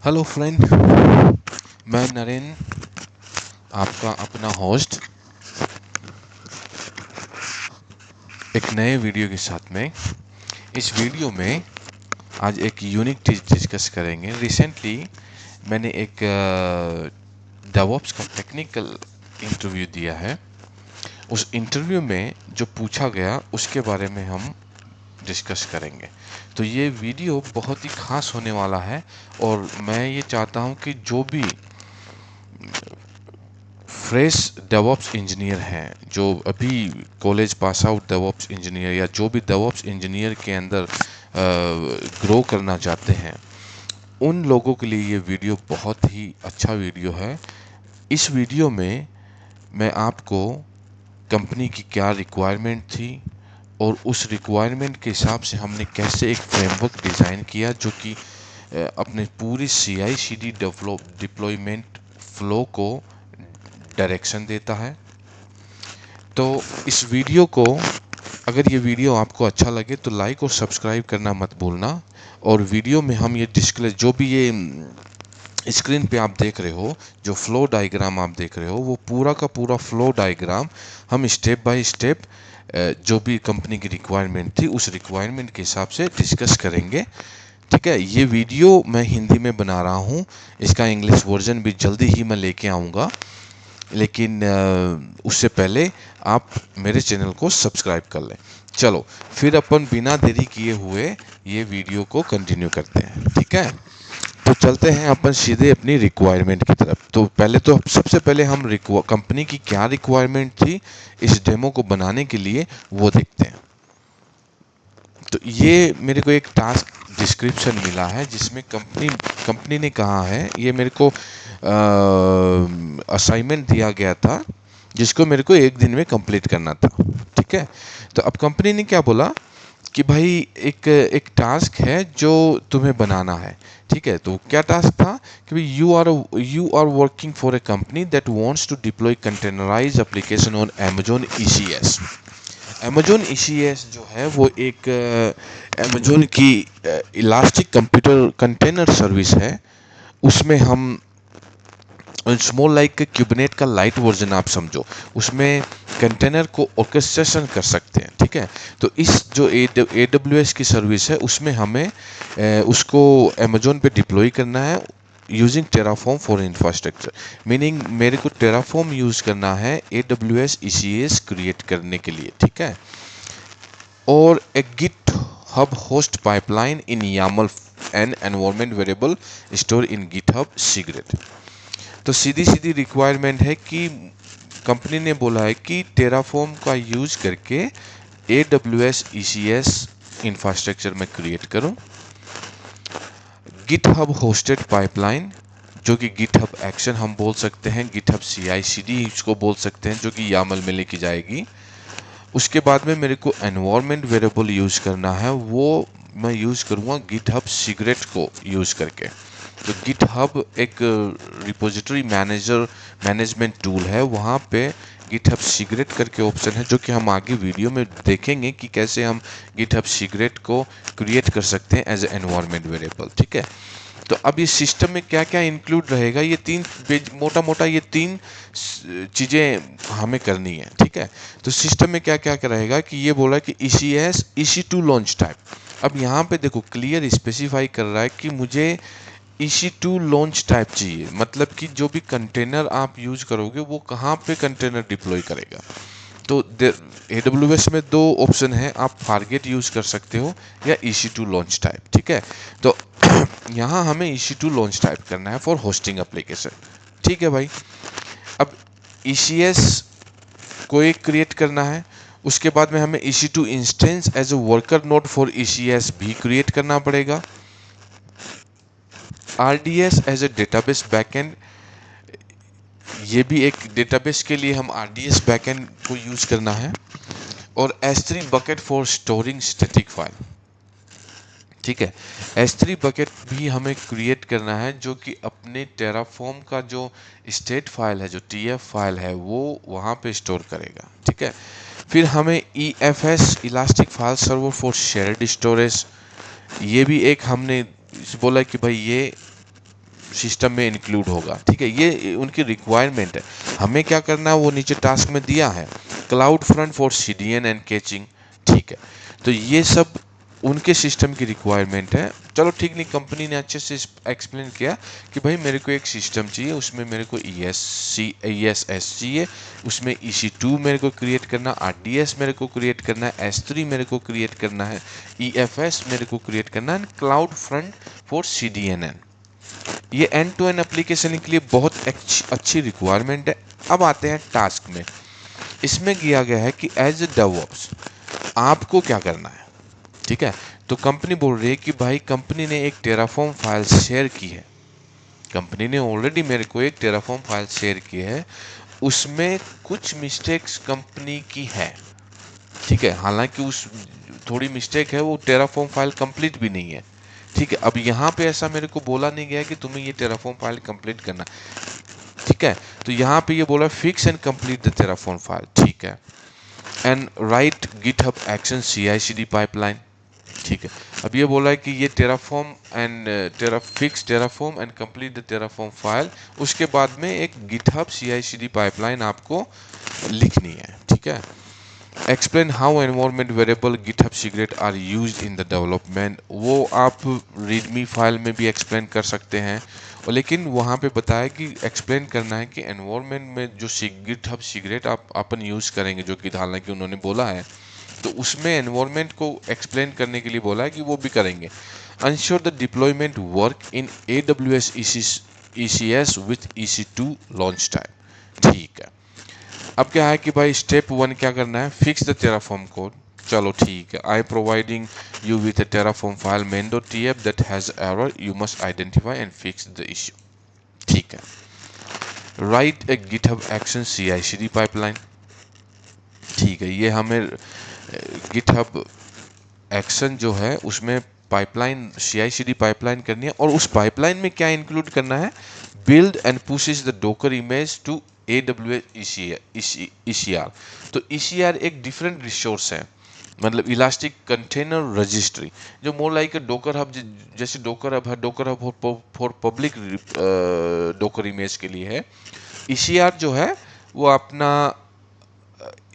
Hello friend, मैं नरेन, आपका अपना होस्ट, एक नए वीडियो के साथ में। इस वीडियो में आज एक यूनिक चीज़ डिस्कस करेंगे। रिसेंटली मैंने एक डेवऑप्स का टेक्निकल इंटरव्यू दिया है। उस इंटरव्यू में जो पूछा गया उसके बारे में हम डिस्कस करेंगे। तो ये वीडियो बहुत ही खास होने वाला है और मैं ये चाहता हूँ कि जो भी फ्रेश डेवऑप्स इंजीनियर हैं, जो अभी college pass out DevOps engineer या जो भी डेवऑप्स इंजीनियर के अंदर ग्रो करना चाहते हैं, उन लोगों के लिए ये वीडियो बहुत ही अच्छा वीडियो है। इस वीडियो में मैं आपको कंपनी की क्या रिक्वायरमेंट थी और उस रिक्वायरमेंट के हिसाब से हमने कैसे एक फ्रेमवर्क डिज़ाइन किया जो कि अपने पूरी CI/CD डेवलप डिप्लॉयमेंट फ्लो को डायरेक्शन देता है। तो इस वीडियो को, अगर ये वीडियो आपको अच्छा लगे तो लाइक और सब्सक्राइब करना मत भूलना। और वीडियो में हम ये डिस्प्ले, जो भी ये स्क्रीन पे आप देख रहे हो, जो फ्लो डायग्राम आप देख रहे हो, वो पूरा का पूरा फ्लो डायग्राम हम स्टेप बाय स्टेप जो भी कंपनी की रिक्वायरमेंट थी उस रिक्वायरमेंट के हिसाब से डिस्कस करेंगे। ठीक है, ये वीडियो मैं हिंदी में बना रहा हूँ, इसका इंग्लिश वर्जन भी जल्दी ही मैं लेके आऊँगा, लेकिन उससे पहले आप मेरे चैनल को सब्सक्राइब कर लें। चलो फिर अपन बिना देरी किए हुए ये वीडियो को कंटिन्यू करते हैं। ठीक है, तो चलते हैं अपन सीधे अपनी रिक्वायरमेंट की तरफ। तो पहले तो सबसे पहले हम कंपनी की क्या रिक्वायरमेंट थी इस डेमो को बनाने के लिए वो देखते हैं। तो ये मेरे को एक टास्क डिस्क्रिप्शन मिला है जिसमें कंपनी ने कहा है, ये मेरे को असाइनमेंट दिया गया था जिसको मेरे को एक दिन में कंप्लीट करना था। ठीक है, तो अब कंपनी ने क्या बोला कि भाई एक एक टास्क है जो तुम्हें बनाना है। ठीक है, तो क्या टास्क था कि भाई you are working for a company that wants to deploy containerize application on Amazon ECS। Amazon ECS जो है वो एक Amazon की इलास्टिक कंप्यूटर कंटेनर सर्विस है। उसमें हम स्मॉल लाइक क्यूबनेट का लाइट वर्जन आप समझो, उसमें कंटेनर को ऑर्केस्ट्रेशन कर सकते हैं। ठीक है, तो इस जो AWS की सर्विस है उसमें हमें उसको अमेजोन पे डिप्लॉय करना है using Terraform for infrastructure. Meaning मेरे को टेराफॉर्म यूज करना है AWS ECS क्रिएट करने के लिए। ठीक है, और a GitHub host pipeline in YAML an environment variable store in GitHub secret. तो सीधी सीधी रिक्वायरमेंट है कि कंपनी ने बोला है कि टेराफॉर्म का यूज करके AWS ECS इंफ्रास्ट्रक्चर में क्रिएट करो, गिटहब होस्टेड पाइपलाइन जो कि गिटहब एक्शन हम बोल सकते हैं, गिटहब CI/CD इसको बोल सकते हैं, जो कि YAML में लेके जाएगी। उसके बाद में मेरे को एनवायरमेंट वेरिएबल यूज करना है, वो मैं यूज करूँगा गिटहब सीक्रेट को यूज करके। तो गिटहब एक रिपोजिटरी मैनेजमेंट टूल है, वहाँ पे गिटहब सीक्रेट करके ऑप्शन है जो कि हम आगे वीडियो में देखेंगे कि कैसे हम गिटहब सीक्रेट को क्रिएट कर सकते हैं एज ए एनवायरमेंट वेरिएबल। ठीक है, तो अब ये सिस्टम में क्या क्या इंक्लूड रहेगा, ये तीन मोटा मोटा ये तीन चीज़ें हमें करनी है। ठीक है, तो सिस्टम में क्या क्या रहेगा कि ये बोला कि ECS EC2 लॉन्च टाइप। अब यहाँ पे देखो क्लियर स्पेसिफाई कर रहा है कि मुझे EC2 लॉन्च टाइप चाहिए, मतलब कि जो भी कंटेनर आप यूज करोगे वो कहाँ पे कंटेनर डिप्लॉय करेगा। तो AWS में दो ऑप्शन है, आप फारगेट यूज कर सकते हो या EC2 लॉन्च टाइप। ठीक है, तो यहाँ हमें EC2 लॉन्च टाइप करना है फॉर होस्टिंग एप्लीकेशन। ठीक है भाई, अब ECS को एक क्रिएट करना है, उसके बाद में हमें EC2 instance as a worker node for ECS भी क्रिएट करना पड़ेगा। RDS as a database backend, ये भी एक डेटाबेस के लिए हम RDS बैकएंड को यूज करना है, और S3 bucket for storing static file. ठीक है, S3 बकेट भी हमें क्रिएट करना है जो कि अपने टेराफॉर्म का जो स्टेट फाइल है, जो TF फाइल है, वो वहाँ पे स्टोर करेगा। ठीक है, फिर हमें EFS elastic file server for shared storage, ये भी एक हमने बोला कि भाई ये सिस्टम में इंक्लूड होगा। ठीक है, ये उनकी रिक्वायरमेंट है। हमें क्या करना है वो नीचे टास्क में दिया है, cloud front for CDN and catching. ठीक है, तो ये सब उनके सिस्टम की रिक्वायरमेंट है। चलो ठीक नहीं, कंपनी ने अच्छे से एक्सप्लेन किया कि भाई मेरे को एक सिस्टम चाहिए, उसमें मेरे को ESS चाहिए, उसमें EC2 मेरे को क्रिएट करना, RDS मेरे को क्रिएट करना है, S3 मेरे को क्रिएट करना है, EFS मेरे को क्रिएट करना है, क्लाउड फ्रंट फॉर CDNN। ये एंड टू एंड एप्लीकेशन के लिए बहुत अच्छी रिक्वायरमेंट है। अब आते हैं टास्क में। इसमें किया गया है कि एज ए डेवऑप्स आपको क्या करना है। ठीक है, तो कंपनी बोल रही है कि भाई कंपनी ने एक टेराफॉर्म फाइल शेयर की है, कंपनी ने ऑलरेडी मेरे को एक टेराफॉर्म फाइल शेयर की है, उसमें कुछ मिस्टेक्स कंपनी की है। ठीक है, हालांकि उस थोड़ी मिस्टेक है, वो टेराफॉर्म फाइल कंप्लीट भी नहीं है। ठीक है, अब यहाँ पे ऐसा मेरे को बोला नहीं गया कि तुम्हें ये टेराफॉर्म फाइल कंप्लीट करना। ठीक है, तो यहाँ पे ये बोला fix and complete the Terraform file. ठीक है, and right GitHub action CI/CD pipeline. ठीक है, अब ये बोला है कि ये Terraform and fix Terraform and complete the Terraform file, उसके बाद में एक गिटहब CI/CD पाइपलाइन आपको लिखनी है। ठीक है, explain how environment variable GitHub secret are used in the development, वो आप रीडमी फाइल में भी एक्सप्लेन कर सकते हैं, और लेकिन वहाँ पे बताया कि एक्सप्लेन करना है कि एनवायरमेंट में जो गिटहब सीक्रेट आप अपन यूज़ करेंगे, जो कि हालांकि उन्होंने बोला है, तो उसमें एनवायरमेंट को एक्सप्लेन करने के लिए बोला है कि वो भी करेंगे। Unsure the deployment work in AWS ECS with EC2 launch time. ठीक है, अब क्या है कि भाई स्टेप 1 क्या करना है, फिक्स द टेराफॉर्म कोड। चलो ठीक है, I providing you with a Terraform file main.tf that has error, you must identify and fix the issue. ठीक है, write a GitHub action CI/CD pipeline. ठीक है, ये हमें गिटहब एक्शन जो है उसमें पाइपलाइन CI/CD पाइपलाइन करनी है, और उस पाइपलाइन में क्या इंक्लूड करना है, build and pushes the docker image to AWS ECR। तो ECR एक डिफरेंट रिसोर्स है, मतलब इलास्टिक कंटेनर रजिस्ट्री, जो मोर लाइक डोकर हब, जैसे डोकर हब है, docker hub for public docker image के लिए है। ECR जो है वो अपना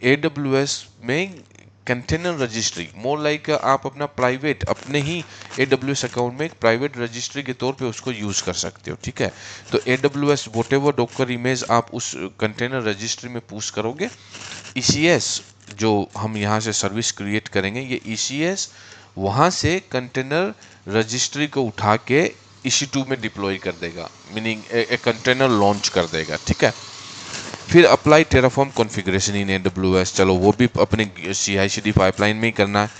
AWS में कंटेनर रजिस्ट्री, मोर लाइक आप अपना प्राइवेट, अपने ही AWS अकाउंट में एक प्राइवेट रजिस्ट्री के तौर पे उसको यूज़ कर सकते हो। ठीक है, तो AWS वोटेवर डॉकर इमेज आप उस कंटेनर रजिस्ट्री में पुश करोगे। ECS जो हम यहाँ से सर्विस क्रिएट करेंगे, ये ECS वहाँ से कंटेनर रजिस्ट्री को उठा के EC2 में डिप्लॉय कर देगा, मीनिंग ए कंटेनर लॉन्च कर देगा। ठीक है, फिर अप्लाई टेराफॉर्म कॉन्फ़िगरेशन इन AWS, चलो वो भी अपने CI/CD पाइपलाइन में ही करना है।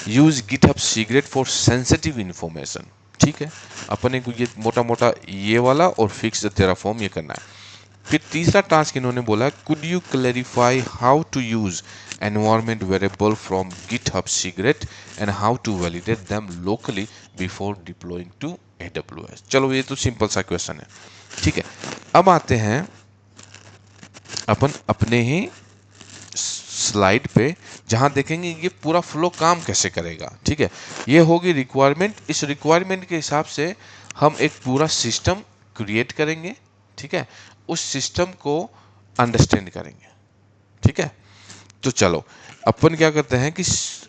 Use GitHub secret for sensitive information. ठीक है, अपने को ये मोटा मोटा ये वाला और फिक्स द टेराफॉर्म ये करना है। फिर तीसरा टास्क इन्होंने बोला, could you clarify how to use environment variable from GitHub secret and how to validate them locally before deploying to AWS। चलो ये तो सिंपल सा क्वेश्चन है। ठीक है, अब आते हैं अपन अपने ही स्लाइड पे, जहां देखेंगे ये पूरा फ्लो काम कैसे करेगा। ठीक है, ये होगी रिक्वायरमेंट, इस रिक्वायरमेंट के हिसाब से हम एक पूरा सिस्टम क्रिएट करेंगे। ठीक है, उस सिस्टम को अंडरस्टैंड करेंगे। ठीक है, तो चलो अपन क्या करते हैं कि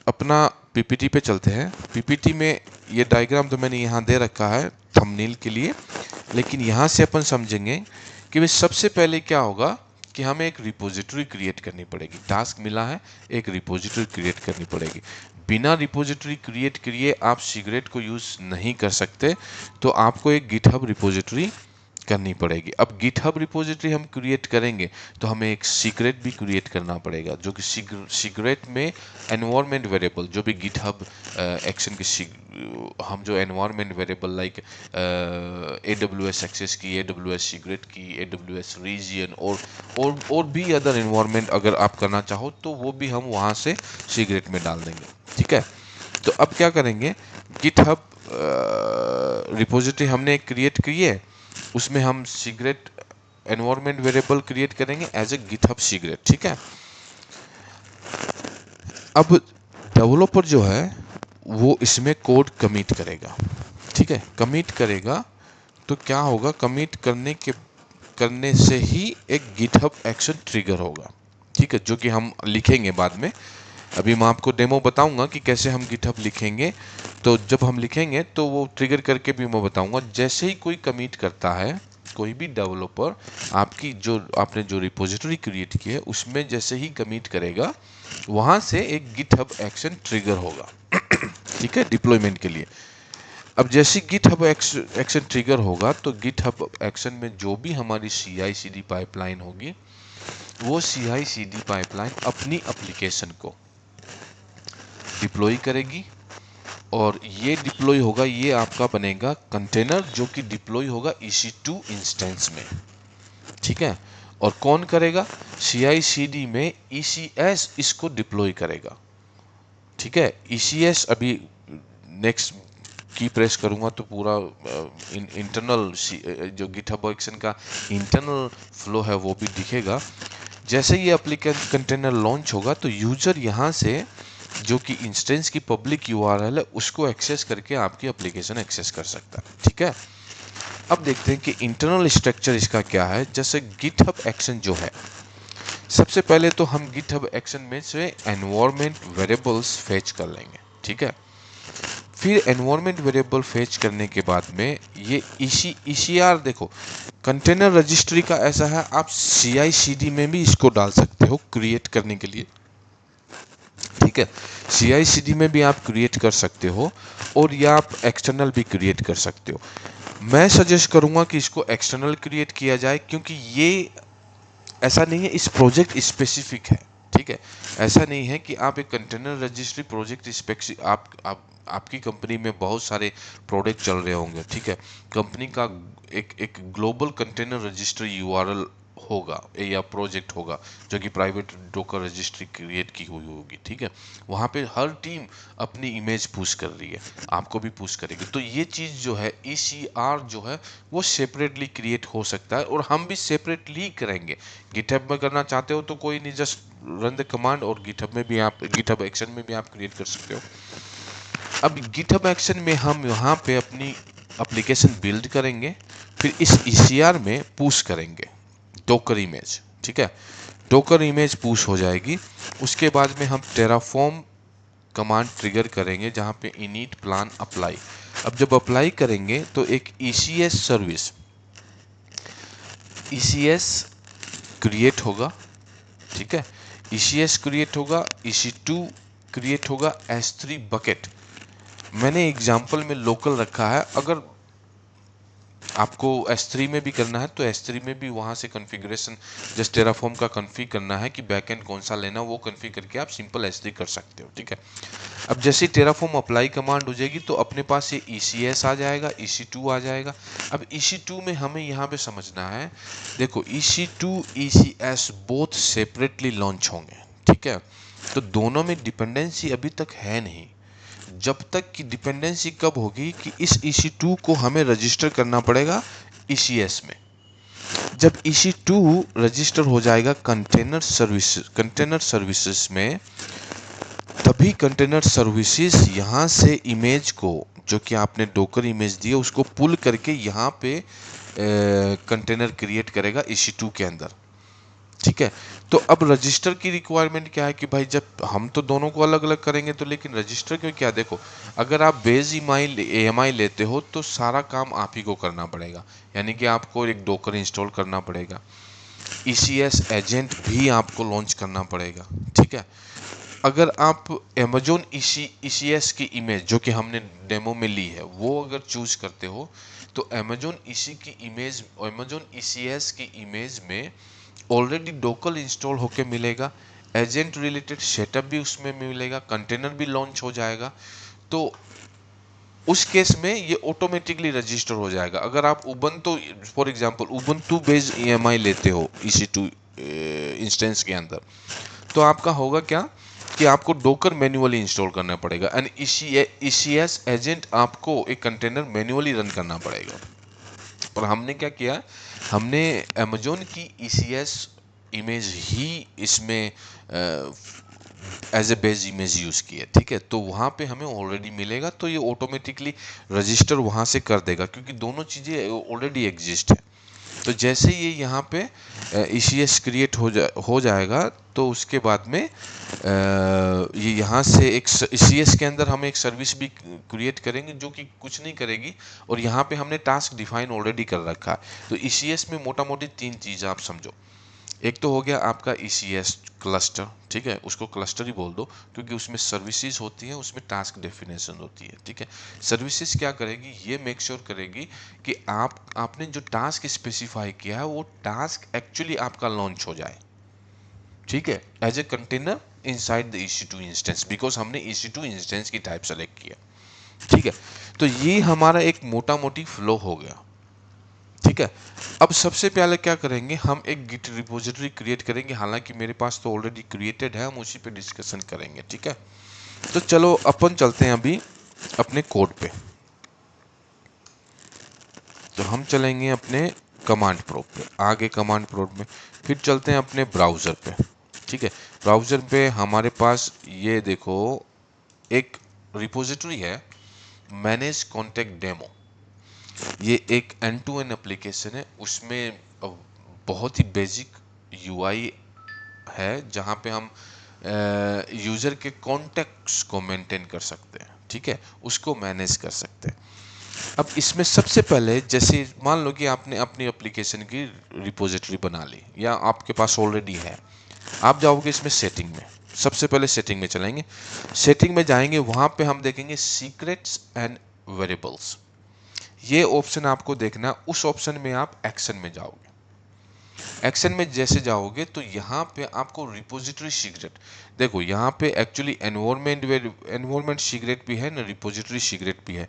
अपना PPT पे चलते हैं। PPT में ये डायग्राम तो मैंने यहाँ दे रखा है थंबनेल के लिए, लेकिन यहाँ से अपन समझेंगे कि भाई सबसे पहले क्या होगा कि हमें एक रिपोजिटरी क्रिएट करनी पड़ेगी। टास्क मिला है, एक रिपोजिटरी क्रिएट करनी पड़ेगी। बिना रिपोजिटरी क्रिएट किए आप सिगरेट को यूज़ नहीं कर सकते, तो आपको एक गिटहब रिपोजिटरी करनी पड़ेगी। अब गिटहब रिपोजिटरी हम क्रिएट करेंगे तो हमें एक सीक्रेट भी क्रिएट करना पड़ेगा, जो कि सीक्रेट में एनवायरमेंट वेरिएबल, जो भी गिटहब एक्शन की हम जो environment variable like AWS access key, AWS secret key, AWS region और भी अदर एनवायरमेंट अगर आप करना चाहो तो वो भी हम वहाँ से सीक्रेट में डाल देंगे। ठीक है, तो अब क्या करेंगे, गिटहब रिपोजिटरी हमने क्रिएट की है, उसमें हम सीक्रेट एनवायरमेंट वेरिएबल क्रिएट करेंगे एज ए गिटहब सीक्रेट। ठीक है, अब डेवलपर जो है वो इसमें कोड कमिट करेगा। ठीक है, कमिट करेगा तो क्या होगा, कमिट करने से ही एक गिटहब एक्शन ट्रिगर होगा, ठीक है, जो कि हम लिखेंगे बाद में। अभी मैं आपको डेमो बताऊंगा कि कैसे हम गिटहब लिखेंगे। तो जब हम लिखेंगे तो वो ट्रिगर करके भी मैं बताऊंगा। जैसे ही कोई कमिट करता है, कोई भी डेवलपर आपने जो रिपोजिटरी क्रिएट की है उसमें जैसे ही कमिट करेगा, वहां से एक गिटहब एक्शन ट्रिगर होगा ठीक है, डिप्लॉयमेंट के लिए। अब जैसे गिटहब एक्शन ट्रिगर होगा तो गिटहब एक्शन में जो भी हमारी CI/CD पाइपलाइन होगी, वो CI/CD पाइपलाइन अपनी एप्लीकेशन को डिप्लॉय करेगी, और ये डिप्लॉय होगा, ये आपका बनेगा कंटेनर जो कि डिप्लॉय होगा EC2 इंस्टेंस में, ठीक है। और कौन करेगा, CI/CD में ECS इसको डिप्लॉय करेगा, ठीक है। ECS अभी नेक्स्ट की प्रेस करूंगा तो पूरा इंटरनल जो गिटहब एक्शन का इंटरनल फ्लो है वो भी दिखेगा। जैसे ये एप्लीकेशन कंटेनर लॉन्च होगा तो यूजर यहाँ से जो कि इंस्टेंस की पब्लिक URL है उसको एक्सेस करके आपकी एप्लीकेशन एक्सेस कर सकता है, ठीक है। अब देखते हैं कि इंटरनल स्ट्रक्चर इसका क्या है। जैसे गिटहब एक्शन जो है, सबसे पहले तो हम गिटहब एक्शन में से एनवायरनमेंट वेरिएबल्स फेच कर लेंगे, ठीक है। फिर एनवायरनमेंट वेरिएबल फेच करने के बाद में ये ECR देखो, कंटेनर रजिस्ट्री का ऐसा है, आप CI/CD में भी इसको डाल सकते हो क्रिएट करने के लिए, ठीक है। CI/CD में भी आप क्रिएट कर सकते हो, और या आप एक्सटर्नल भी क्रिएट कर सकते हो। मैं सजेस्ट करूंगा कि इसको एक्सटर्नल क्रिएट किया जाए, क्योंकि ये ऐसा नहीं है, इस प्रोजेक्ट स्पेसिफिक है, ठीक है। ऐसा नहीं है कि आप एक कंटेनर रजिस्ट्री प्रोजेक्ट स्पेसिफिक, आपकी कंपनी में बहुत सारे प्रोडक्ट चल रहे होंगे, ठीक है। कंपनी का एक ग्लोबल कंटेनर रजिस्ट्री URL होगा या प्रोजेक्ट होगा जो कि प्राइवेट डोकर रजिस्ट्री क्रिएट की हुई होगी, ठीक है। वहाँ पे हर टीम अपनी इमेज पुश कर रही है, आपको भी पुश करेगी। तो ये चीज़ जो है ECR जो है वो सेपरेटली क्रिएट हो सकता है, और हम भी सेपरेटली करेंगे। गिटहब में करना चाहते हो तो कोई नहीं, जस्ट रन द कमांड, और गिटहब में भी आप, गिटहब एक्शन में भी आप क्रिएट कर सकते हो। अब गिटहब एक्शन में हम यहाँ पे अपनी एप्लीकेशन बिल्ड करेंगे, फिर इस ECR में पुश करेंगे डोकर इमेज, ठीक है। डोकर इमेज पुश हो जाएगी, उसके बाद में हम टेराफॉर्म कमांड ट्रिगर करेंगे जहाँ पे इनिट प्लान अप्लाई। अब जब अप्लाई करेंगे तो एक ECS क्रिएट होगा, ठीक है। ECS क्रिएट होगा, EC2 क्रिएट होगा, S3 बकेट मैंने एग्जाम्पल में लोकल रखा है। अगर आपको S3 में भी करना है तो S3 में भी वहाँ से कॉन्फ़िगरेशन जस्ट टेराफॉर्म का कॉन्फ़िग करना है कि बैकएंड कौन सा लेना, वो कॉन्फ़िग करके आप सिंपल S3 कर सकते हो, ठीक है। अब जैसे टेराफॉर्म अप्लाई कमांड हो जाएगी तो अपने पास ये ECS आ जाएगा, EC2 आ जाएगा। अब EC2 में हमें यहाँ पे समझना है, देखो EC2 ECS both separately launch होंगे, ठीक है। तो दोनों में डिपेंडेंसी अभी तक है नहीं। जब तक कि डिपेंडेंसी कब होगी कि इस EC2 को हमें रजिस्टर करना पड़ेगा ECS में। जब EC2 रजिस्टर हो जाएगा कंटेनर सर्विसेज में, तभी कंटेनर सर्विसेज यहाँ से इमेज को, जो कि आपने डोकर इमेज दी है, उसको पुल करके यहाँ पे कंटेनर क्रिएट करेगा EC2 के अंदर, ठीक है। तो अब रजिस्टर की रिक्वायरमेंट क्या है कि भाई जब हम तो दोनों को अलग अलग करेंगे, तो लेकिन रजिस्टर क्यों, क्या देखो, अगर आप बेस EMI लेते हो तो सारा काम आप ही को करना पड़ेगा, यानी कि आपको एक डोकर इंस्टॉल करना पड़ेगा, ECS एजेंट भी आपको लॉन्च करना पड़ेगा, ठीक है। अगर आप अमेजोन ECS की इमेज जो कि हमने डेमो में ली है वो अगर चूज करते हो, तो अमेजोन ECS की इमेज में ऑलरेडी डोकर इंस्टॉल होके मिलेगा, एजेंट रिलेटेड सेटअप भी उसमें मिलेगा, कंटेनर भी लॉन्च हो जाएगा। तो उस केस में ये ऑटोमेटिकली रजिस्टर हो जाएगा। अगर आप Ubuntu, for example Ubuntu based EMI लेते हो EC2 इंस्टेंस के अंदर, तो आपका होगा क्या कि आपको डोकर मैन्युअली इंस्टॉल करना पड़ेगा, एंड ECS एजेंट आपको एक कंटेनर मैन्युअली रन करना पड़ेगा। पर हमने क्या किया, हमने अमेजोन की ECS इमेज ही इसमें as a base image use की है, ठीक है। तो वहाँ पे हमें ऑलरेडी मिलेगा, तो ये ऑटोमेटिकली रजिस्टर वहाँ से कर देगा, क्योंकि दोनों चीज़ें ऑलरेडी एग्जिस्ट है। तो जैसे ये यहाँ पे ECS क्रिएट हो जाएगा, तो उसके बाद में ये यहाँ से एक ECS के अंदर हम एक सर्विस भी क्रिएट करेंगे जो कि कुछ नहीं करेगी, और यहाँ पे हमने टास्क डिफाइन ऑलरेडी कर रखा है। तो ECS में मोटा मोटी तीन चीज़ आप समझो। एक तो हो गया आपका ECS क्लस्टर, ठीक है, उसको क्लस्टर ही बोल दो, क्योंकि उसमें सर्विसेज होती हैं, उसमें टास्क डेफिनेशन होती है, ठीक है। सर्विसेज क्या करेगी, ये मेक श्योर करेगी कि आपने जो टास्क स्पेसिफाई किया है वो टास्क एक्चुअली आपका लॉन्च हो जाए, ठीक है, as a container inside the EC2 instance, because हमने EC2 इंस्टेंस की टाइप सेलेक्ट किया, ठीक है। तो ये हमारा एक मोटा मोटी फ्लो हो गया, ठीक है। अब सबसे पहले क्या करेंगे, हम एक गिट रिपोजिटरी क्रिएट करेंगे, हालांकि मेरे पास तो ऑलरेडी क्रिएटेड है, हम उसी पे डिस्कशन करेंगे, ठीक है। तो चलो अपन चलते हैं अभी अपने कोड पे। तो हम चलेंगे अपने कमांड प्रोम्प्ट पे, आगे कमांड प्रोम्प्ट में, फिर चलते हैं अपने ब्राउज़र पे, ठीक है। ब्राउज़र पे हमारे पास ये देखो एक रिपोजिटरी है, मैनेज कॉन्टेक्ट डेमो। ये एक एंड टू एंड एप्लीकेशन है, उसमें बहुत ही बेसिक UI है, जहाँ पे हम यूज़र के कॉन्टेक्ट्स को मेंटेन कर सकते हैं, ठीक है, उसको मैनेज कर सकते हैं। अब इसमें सबसे पहले, जैसे मान लो कि आपने अपनी एप्लीकेशन की रिपोजिटरी बना ली, या आपके पास ऑलरेडी है, आप जाओगे इसमें सेटिंग में, सबसे पहले सेटिंग में चलेंगे, सेटिंग में जाएंगे, वहाँ पे हम देखेंगे सीक्रेट्स एंड वेरिएबल्स, ये ऑप्शन आपको देखना, उस ऑप्शन में आप एक्शन में जाओगे। एक्शन में जैसे जाओगे तो यहाँ पे आपको रिपोजिटरी सीक्रेट, देखो यहाँ पे एक्चुअली एनवायरमेंट सीक्रेट भी है ना, रिपोजिटरी सीक्रेट भी है।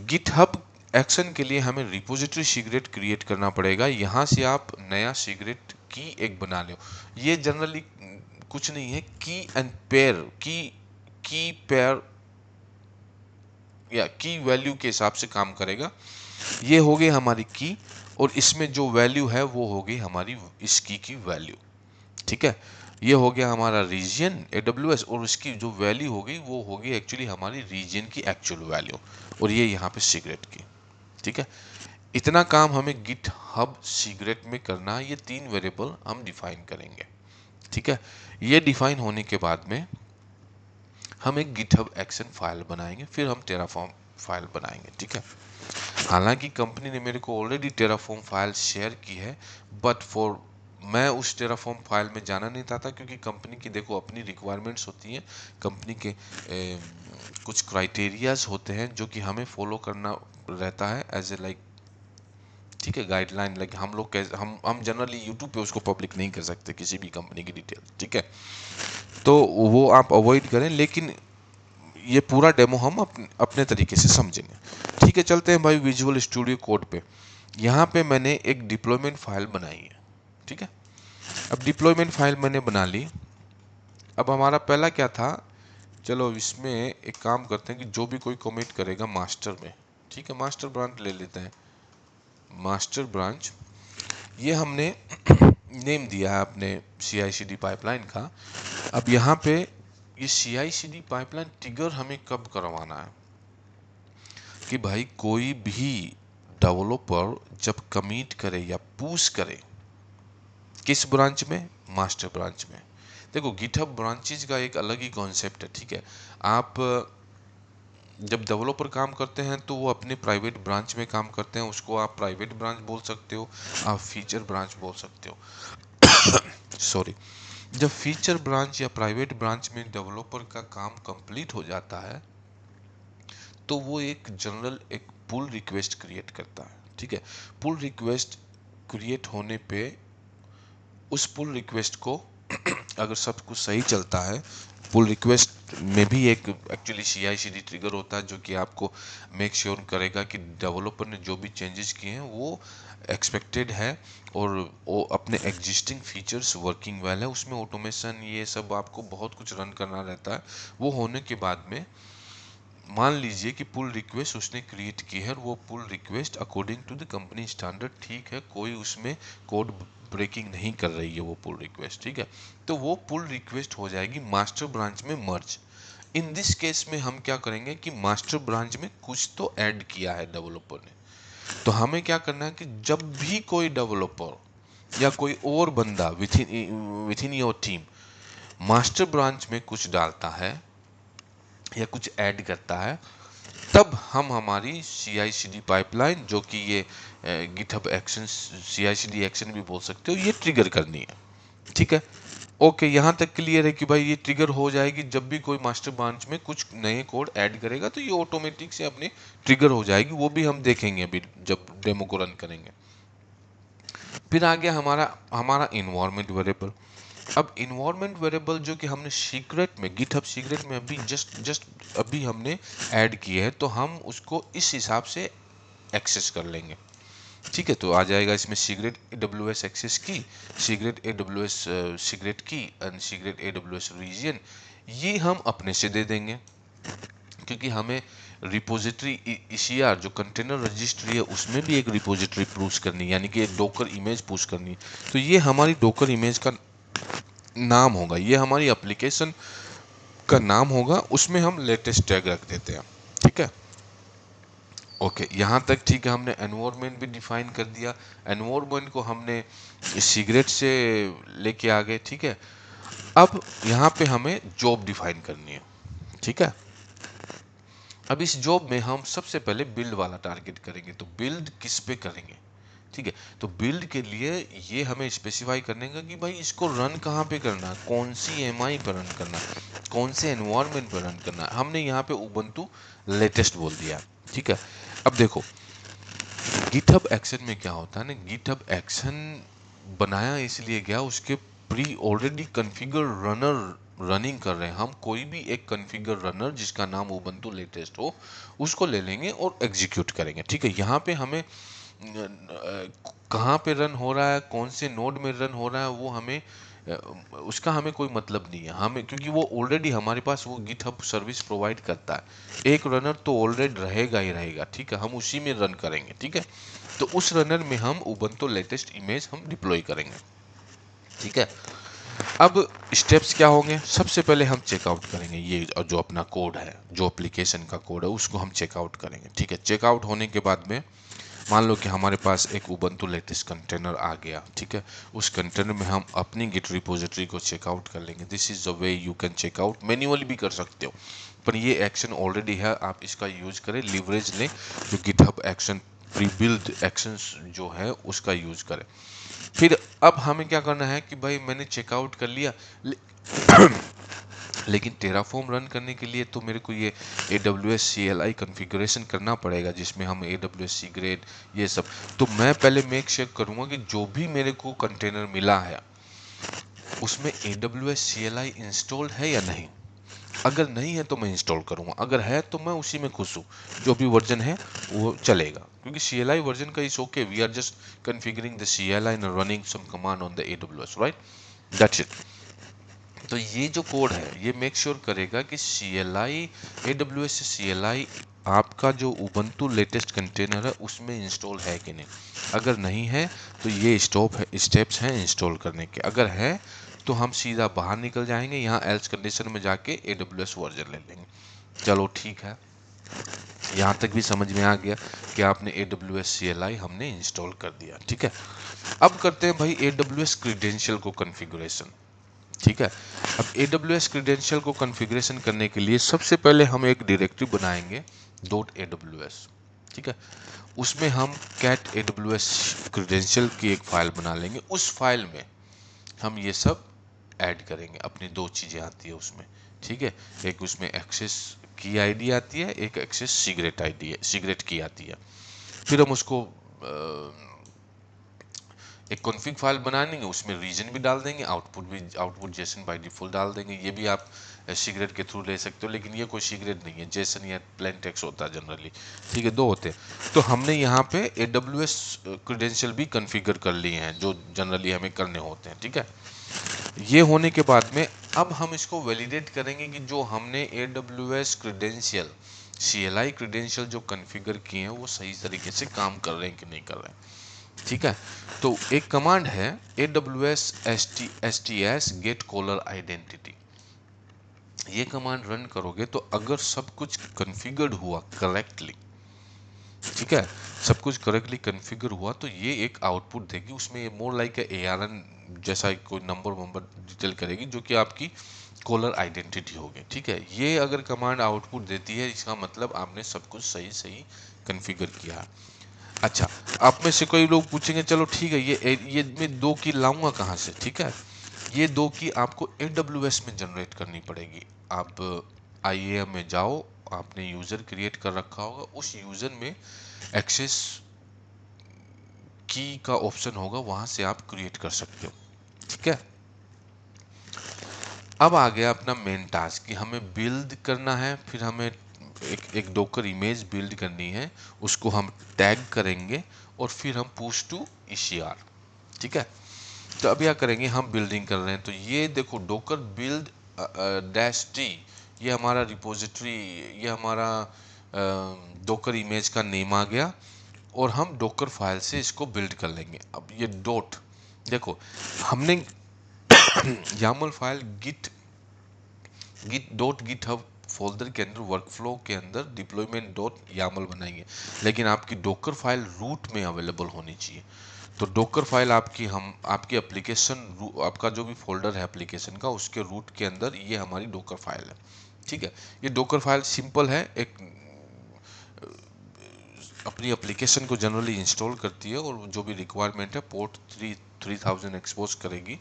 गिटहब एक्शन के लिए हमें रिपोजिटरी सीक्रेट क्रिएट करना पड़ेगा, यहाँ से आप नया सीक्रेट की एक बना लो। ये जनरली कुछ नहीं है, की एंड पेयर की पेयर या की वैल्यू के हिसाब से काम करेगा। ये हो गई हमारी की, और इसमें जो वैल्यू है वो होगी हमारी इस की वैल्यू, ठीक है। ये हो गया हमारा रीजन AWS, और उसकी जो वैल्यू होगी वो होगी एक्चुअली हमारी रीजन की एक्चुअल वैल्यू, और ये यहाँ पे सीक्रेट की, ठीक है। इतना काम हमें गिट हब सीक्रेट में करना है, ये तीन वेरिएबल हम डिफाइन करेंगे, ठीक है। ये डिफाइन होने के बाद में हम एक गिटहब एक्शन फाइल बनाएंगे, फिर हम टेराफॉर्म फाइल बनाएंगे, ठीक है। हालांकि कंपनी ने मेरे को ऑलरेडी टेराफॉर्म फाइल शेयर की है, बट फॉर मैं उस टेराफॉर्म फाइल में जाना नहीं चाहता, क्योंकि कंपनी की देखो अपनी रिक्वायरमेंट्स होती हैं, कंपनी के कुछ क्राइटेरियाज होते हैं जो कि हमें फॉलो करना रहता है एज ए लाइक, ठीक है, गाइडलाइन। लाइक हम लोग कैसे, हम जनरली यूट्यूब पे उसको पब्लिक नहीं कर सकते किसी भी कंपनी की डिटेल, ठीक है। तो वो आप अवॉइड करें, लेकिन ये पूरा डेमो हम अपने तरीके से समझेंगे, ठीक है। चलते हैं भाई विजुअल स्टूडियो कोड पे। यहाँ पे मैंने एक डिप्लॉयमेंट फाइल बनाई है, ठीक है। अब डिप्लॉयमेंट फाइल मैंने बना ली। अब हमारा पहला क्या था, चलो इसमें एक काम करते हैं कि जो भी कोई कमिट करेगा मास्टर में, ठीक है, मास्टर ब्रांच ले लेते हैं, मास्टर ब्रांच, ये हमने नेम दिया है अपने CI/CD पाइपलाइन का। अब यहाँ पे ये CI/CD पाइपलाइन ट्रिगर हमें कब करवाना है, कि भाई कोई भी डेवलपर जब कमिट करे या पुश करे, किस ब्रांच में, मास्टर ब्रांच में। देखो गिटहब ब्रांचेज का एक अलग ही कॉन्सेप्ट है, ठीक है। आप जब डेवलपर काम करते हैं तो वो अपने प्राइवेट ब्रांच में काम करते हैं, उसको आप प्राइवेट ब्रांच बोल सकते हो, आप फीचर ब्रांच बोल सकते हो सॉरी। जब फीचर ब्रांच या प्राइवेट ब्रांच में डेवलपर का काम कंप्लीट हो जाता है, तो वो एक जनरल एक पुल रिक्वेस्ट क्रिएट करता है, ठीक है। पुल रिक्वेस्ट क्रिएट होने पे उस पुल रिक्वेस्ट को अगर सब कुछ सही चलता है, पुल रिक्वेस्ट में भी एक एक्चुअली CI/CD ट्रिगर होता है, जो कि आपको मेक श्योर करेगा कि डेवलपर ने जो भी चेंजेस किए हैं वो एक्सपेक्टेड है, और वो अपने एग्जिस्टिंग फीचर्स वर्किंग वेल है, उसमें ऑटोमेशन ये सब आपको बहुत कुछ रन करना रहता है। वो होने के बाद में मान लीजिए कि पुल रिक्वेस्ट उसने क्रिएट की है और वो pull request according to the company standard ठीक है, कोई उसमें कोड ब्रेकिंग नहीं कर रही है वो पुल रिक्वेस्ट, ठीक है, तो वो पुल रिक्वेस्ट हो जाएगी मास्टर ब्रांच में मर्ज। इन दिस केस में हम क्या करेंगे कि मास्टर ब्रांच में कुछ तो ऐड किया है डेवलपर ने, तो हमें क्या करना है कि जब भी कोई डेवलपर या कोई और बंदा with in your team master branch में कुछ डालता है या कुछ ऐड करता है, तब हम हमारी CI/CD पाइपलाइन, जो कि ये गिटहब एक्शन, CI/CD एक्शन भी बोल सकते हो, ये ट्रिगर करनी है। ठीक है, ओके, यहाँ तक क्लियर है कि भाई ये ट्रिगर हो जाएगी जब भी कोई मास्टर ब्रांच में कुछ नए कोड ऐड करेगा, तो ये ऑटोमेटिक से अपने ट्रिगर हो जाएगी। वो भी हम देखेंगे अभी जब डेमो को रन करेंगे। फिर आ गया हमारा हमारा इन्वायरमेंट वेरिएबल। अब इन्वायरमेंट वेरिएबल जो कि हमने सीक्रेट में, गिटहब सीक्रेट में अभी जस्ट अभी हमने ऐड किए हैं, तो हम उसको इस हिसाब से एक्सेस कर लेंगे। ठीक है, तो आ जाएगा इसमें सीक्रेट AWS एक्सेस की, सीक्रेट AWS सीक्रेट की एंड सीक्रेट AWS रीजन, ये हम अपने से दे देंगे, क्योंकि हमें रिपोजिटरी ECR जो कंटेनर रजिस्ट्री है उसमें भी एक रिपोजिटरी पुश करनी है, यानी कि एक डोकर इमेज पुश करनी है। तो ये हमारी डोकर इमेज का नाम होगा, ये हमारी एप्लीकेशन का नाम होगा, उसमें हम लेटेस्ट टैग रख देते हैं। ठीक है, ओके, यहाँ तक ठीक है। हमने एनवायरनमेंट भी डिफाइन कर दिया, एनवायरनमेंट को हमने सिगरेट से लेके आ गए। ठीक है, अब यहाँ पे हमें जॉब डिफाइन करनी है। ठीक है, अब इस जॉब में हम सबसे पहले बिल्ड वाला टारगेट करेंगे। तो बिल्ड किस पे करेंगे? ठीक है, तो बिल्ड के लिए ये हमें स्पेसिफाई करने का कि भाई इसको रन कहाँ पे करना है, कौन सी MI पर रन करना है, कौन से एनवायरनमेंट पर रन करना है। हमने यहाँ पे उबंटू लेटेस्ट बोल दिया। ठीक है, अब देखो गिटहब एक्शन में क्या होता है ना, गिटहब एक्शन बनाया इसलिए गया, उसके pre already configure runner running कर रहे हैं। हम कोई भी एक कॉन्फ़िगर रनर जिसका नाम उबंटू लेटेस्ट हो, उसको ले लेंगे और एग्जीक्यूट करेंगे। ठीक है, यहाँ पे हमें कहाँ पे रन हो रहा है, कौन से नोड में रन हो रहा है, वो हमें उसका हमें कोई मतलब नहीं है हमें, क्योंकि वो ऑलरेडी हमारे पास वो गिटहब सर्विस प्रोवाइड करता है। एक रनर तो ऑलरेडी रहेगा ही रहेगा। ठीक है, हम उसी में रन करेंगे। ठीक है, तो उस रनर में हम उबंटू लेटेस्ट इमेज हम डिप्लॉय करेंगे। ठीक है, अब स्टेप्स क्या होंगे? सबसे पहले हम चेकआउट करेंगे, ये जो अपना कोड है, जो एप्लीकेशन का कोड है, उसको हम चेकआउट करेंगे। ठीक है, चेकआउट होने के बाद में मान लो कि हमारे पास एक उबंटू लेटेस्ट कंटेनर आ गया। ठीक है, उस कंटेनर में हम अपनी गिट रिपोजिटरी को चेकआउट कर लेंगे। This is the way you can checkout, manually भी कर सकते हो, पर ये एक्शन ऑलरेडी है, आप इसका यूज करें, लिवरेज लें, जो GitHub action pre build actions जो है उसका यूज करें। फिर अब हमें क्या करना है कि भाई मैंने चेकआउट कर लिया, लेकिन टेराफॉर्म रन करने के लिए तो मेरे को ये AWS CLI कॉन्फ़िगरेशन करना पड़ेगा, जिसमें हम AWS सीक्रेट ये सब। तो मैं पहले मेक श्योर करूँगा कि जो भी मेरे को कंटेनर मिला है उसमें AWS CLI इंस्टॉल्ड है या नहीं। अगर नहीं है तो मैं इंस्टॉल करूँगा, अगर है तो मैं उसी में खुश हूँ, जो भी वर्जन है वो चलेगा, क्योंकि CLI वर्जन का is okay, we are just configuring the CLI and running some command on the AWS, right? That's it. तो ये जो कोड है ये मेक श्योर करेगा कि CLI AWS से CLI आपका जो उबंटू लेटेस्ट कंटेनर है उसमें इंस्टॉल है कि नहीं। अगर नहीं है तो ये स्टेप्स हैं इंस्टॉल करने के। अगर है तो हम सीधा बाहर निकल जाएंगे, यहाँ एल्स कंडीशन में जाके AWS वर्जन ले लेंगे। चलो ठीक है, यहाँ तक भी समझ में आ गया कि आपने AWS CLI हमने इंस्टॉल कर दिया। ठीक है, अब करते हैं भाई AWS क्रीडेंशियल को कॉन्फ़िगरेशन। ठीक है, अब AWS क्रीडेंशियल को कॉन्फ़िगरेशन करने के लिए सबसे पहले हम एक डायरेक्टरी बनाएंगे .aws। ठीक है, उसमें हम cat AWS क्रीडेंशियल की एक फाइल बना लेंगे। उस फाइल में हम ये सब ऐड करेंगे। अपनी दो चीज़ें आती है उसमें। ठीक है, एक उसमें एक्सेस की आईडी आती है, एक एक्सेस सीक्रेट आईडी है, सीक्रेट की आती है। फिर हम उसको एक कॉन्फ़िग फाइल बना लेंगे, उसमें रीजन भी डाल देंगे, आउटपुट जेसन बाय डिफ़ॉल्ट डाल देंगे। ये भी आप सीक्रेट के थ्रू ले सकते हो, लेकिन ये कोई सीक्रेट नहीं है, जेसन या प्लेन टेक्स्ट होता है जनरली। ठीक है, दो होते हैं। तो हमने यहाँ पे AWS क्रीडेंशियल भी कॉन्फ़िगर कर लिए हैं, जो जनरली हमें करने होते हैं। ठीक है, ये होने के बाद में अब हम इसको वैलिडेट करेंगे कि जो हमने AWS क्रीडेंशियल CLI क्रेडेंशियल जो कॉन्फ़िगर किए हैं वो सही तरीके से काम कर रहे हैं कि नहीं कर रहे हैं। ठीक है, तो एक कमांड है AWS STS get caller identity. ये कमांड रन करोगे तो अगर सब कुछ कॉन्फ़िगर्ड हुआ करेक्टली, ठीक है, सब कुछ करेक्टली कॉन्फ़िगर हुआ तो ये एक आउटपुट देगी। उसमें मोर लाइक ARN जैसा कोई नंबर वंबर डिटेल करेगी जो कि आपकी कॉलर आइडेंटिटी होगी। ठीक है, ये अगर कमांड आउटपुट देती है इसका मतलब आपने सब कुछ सही सही कॉन्फ़िगर किया है। अच्छा, आप में से कोई लोग पूछेंगे चलो ठीक है, ये मैं दो की लाऊंगा कहाँ से? ठीक है, ये दो की आपको AWS में जनरेट करनी पड़ेगी। आप IAM में जाओ, आपने यूज़र क्रिएट कर रखा होगा, उस यूज़र में एक्सेस की का ऑप्शन होगा, वहां से आप क्रिएट कर सकते हो। ठीक है, अब आ गया अपना मेन टास्क कि हमें बिल्ड करना है, फिर हमें एक डोकर इमेज बिल्ड करनी है, उसको हम टैग करेंगे और फिर हम पुश टू ECR। ठीक है, तो अब क्या करेंगे, हम बिल्डिंग कर रहे हैं तो ये देखो डोकर बिल्ड -d, ये हमारा रिपोजिटरी, ये हमारा डोकर इमेज का नेम आ गया और हम डोकर फाइल से इसको बिल्ड कर लेंगे। अब ये डॉट देखो, हमने YAML file git git dot GitHub folder के अंदर वर्कफ्लो के अंदर डिप्लॉयमेंट डॉट YAML बनाएंगे, लेकिन आपकी डोकर फाइल रूट में अवेलेबल होनी चाहिए। तो डोकर फाइल आपकी आपकी एप्लीकेशन, आपका जो भी फोल्डर है एप्लीकेशन का, उसके रूट के अंदर ये हमारी डोकर फाइल है। ठीक है, ये डोकर फाइल सिंपल है, एक अपनी एप्लीकेशन को जनरली इंस्टॉल करती है और जो भी रिक्वायरमेंट है पोर्ट 3000 एक्सपोज करेगी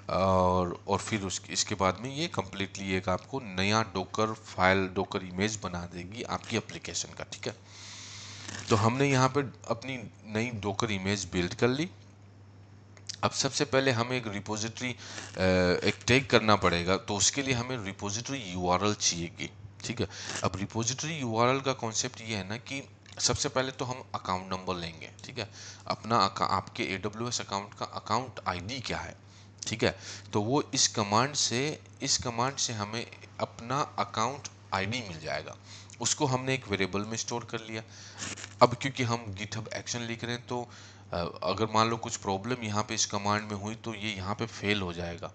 और फिर इसके बाद में ये कम्प्लीटली एक आपको नया डोकर फाइल, डोकर इमेज बना देगी आपकी एप्लीकेशन का। ठीक है, तो हमने यहाँ पे अपनी नई डोकर इमेज बिल्ड कर ली। अब सबसे पहले हमें एक रिपोजिटरी एक टैग करना पड़ेगा, तो उसके लिए हमें रिपोजिटरी URL चाहिएगी। ठीक है, अब रिपोजिटरी URL का कॉन्सेप्ट ये है ना कि सबसे पहले तो हम अकाउंट नंबर लेंगे। ठीक है, अपना आपके AWS अकाउंट का अकाउंट ID क्या है? ठीक है, तो वो इस कमांड से हमें अपना अकाउंट ID मिल जाएगा। उसको हमने एक वेरिएबल में स्टोर कर लिया। अब क्योंकि हम गिटहब एक्शन लिख रहे हैं तो अगर मान लो कुछ प्रॉब्लम यहाँ पे इस कमांड में हुई तो ये यहाँ पे फेल हो जाएगा।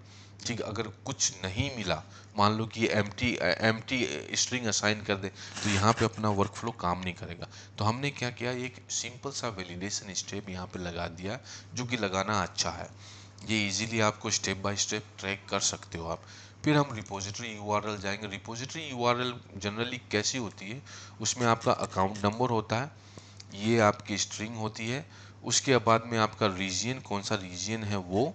ठीक है, अगर कुछ नहीं मिला, मान लो कि ये एम्प्टी स्ट्रिंग असाइन कर दे तो यहाँ पे अपना वर्कफ्लो काम नहीं करेगा। तो हमने क्या किया, एक सिंपल सा वैलिडेशन स्टेप यहाँ पे लगा दिया, जो कि लगाना अच्छा है। ये इजीली आपको स्टेप बाय स्टेप ट्रैक कर सकते हो आप। फिर हम रिपोजिटरी URL जाएंगे। रिपोजिटरी URL जनरली कैसी होती है, उसमें आपका अकाउंट नंबर होता है, ये आपकी स्ट्रिंग होती है, उसके बाद में आपका रीजन, कौन सा रीजन है वो।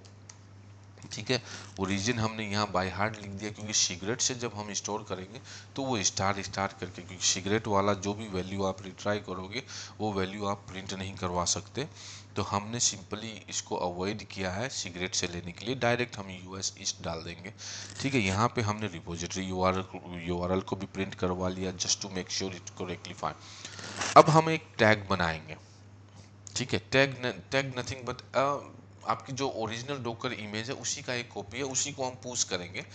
ठीक है, वो रीजन हमने यहाँ बाय हार्ट लिख दिया, क्योंकि सिगरेट से जब हम स्टोर करेंगे तो वो स्टार स्टार करके, क्योंकि सिगरेट वाला जो भी वैल्यू आप रिट्राई करोगे वो वैल्यू आप प्रिंट नहीं करवा सकते। तो हमने सिंपली इसको अवॉइड किया है सिगरेट से लेने के लिए, डायरेक्ट हम US ईस्ट डाल देंगे। ठीक है, यहाँ पे हमने रिपोजिटरी URL को भी प्रिंट करवा लिया just to make sure it correctly fine. अब हम एक टैग बनाएंगे। ठीक है, टैग नथिंग बट आपकी जो ओरिजिनल डोकर इमेज है उसी का एक कॉपी है, उसी को हम पुश करेंगे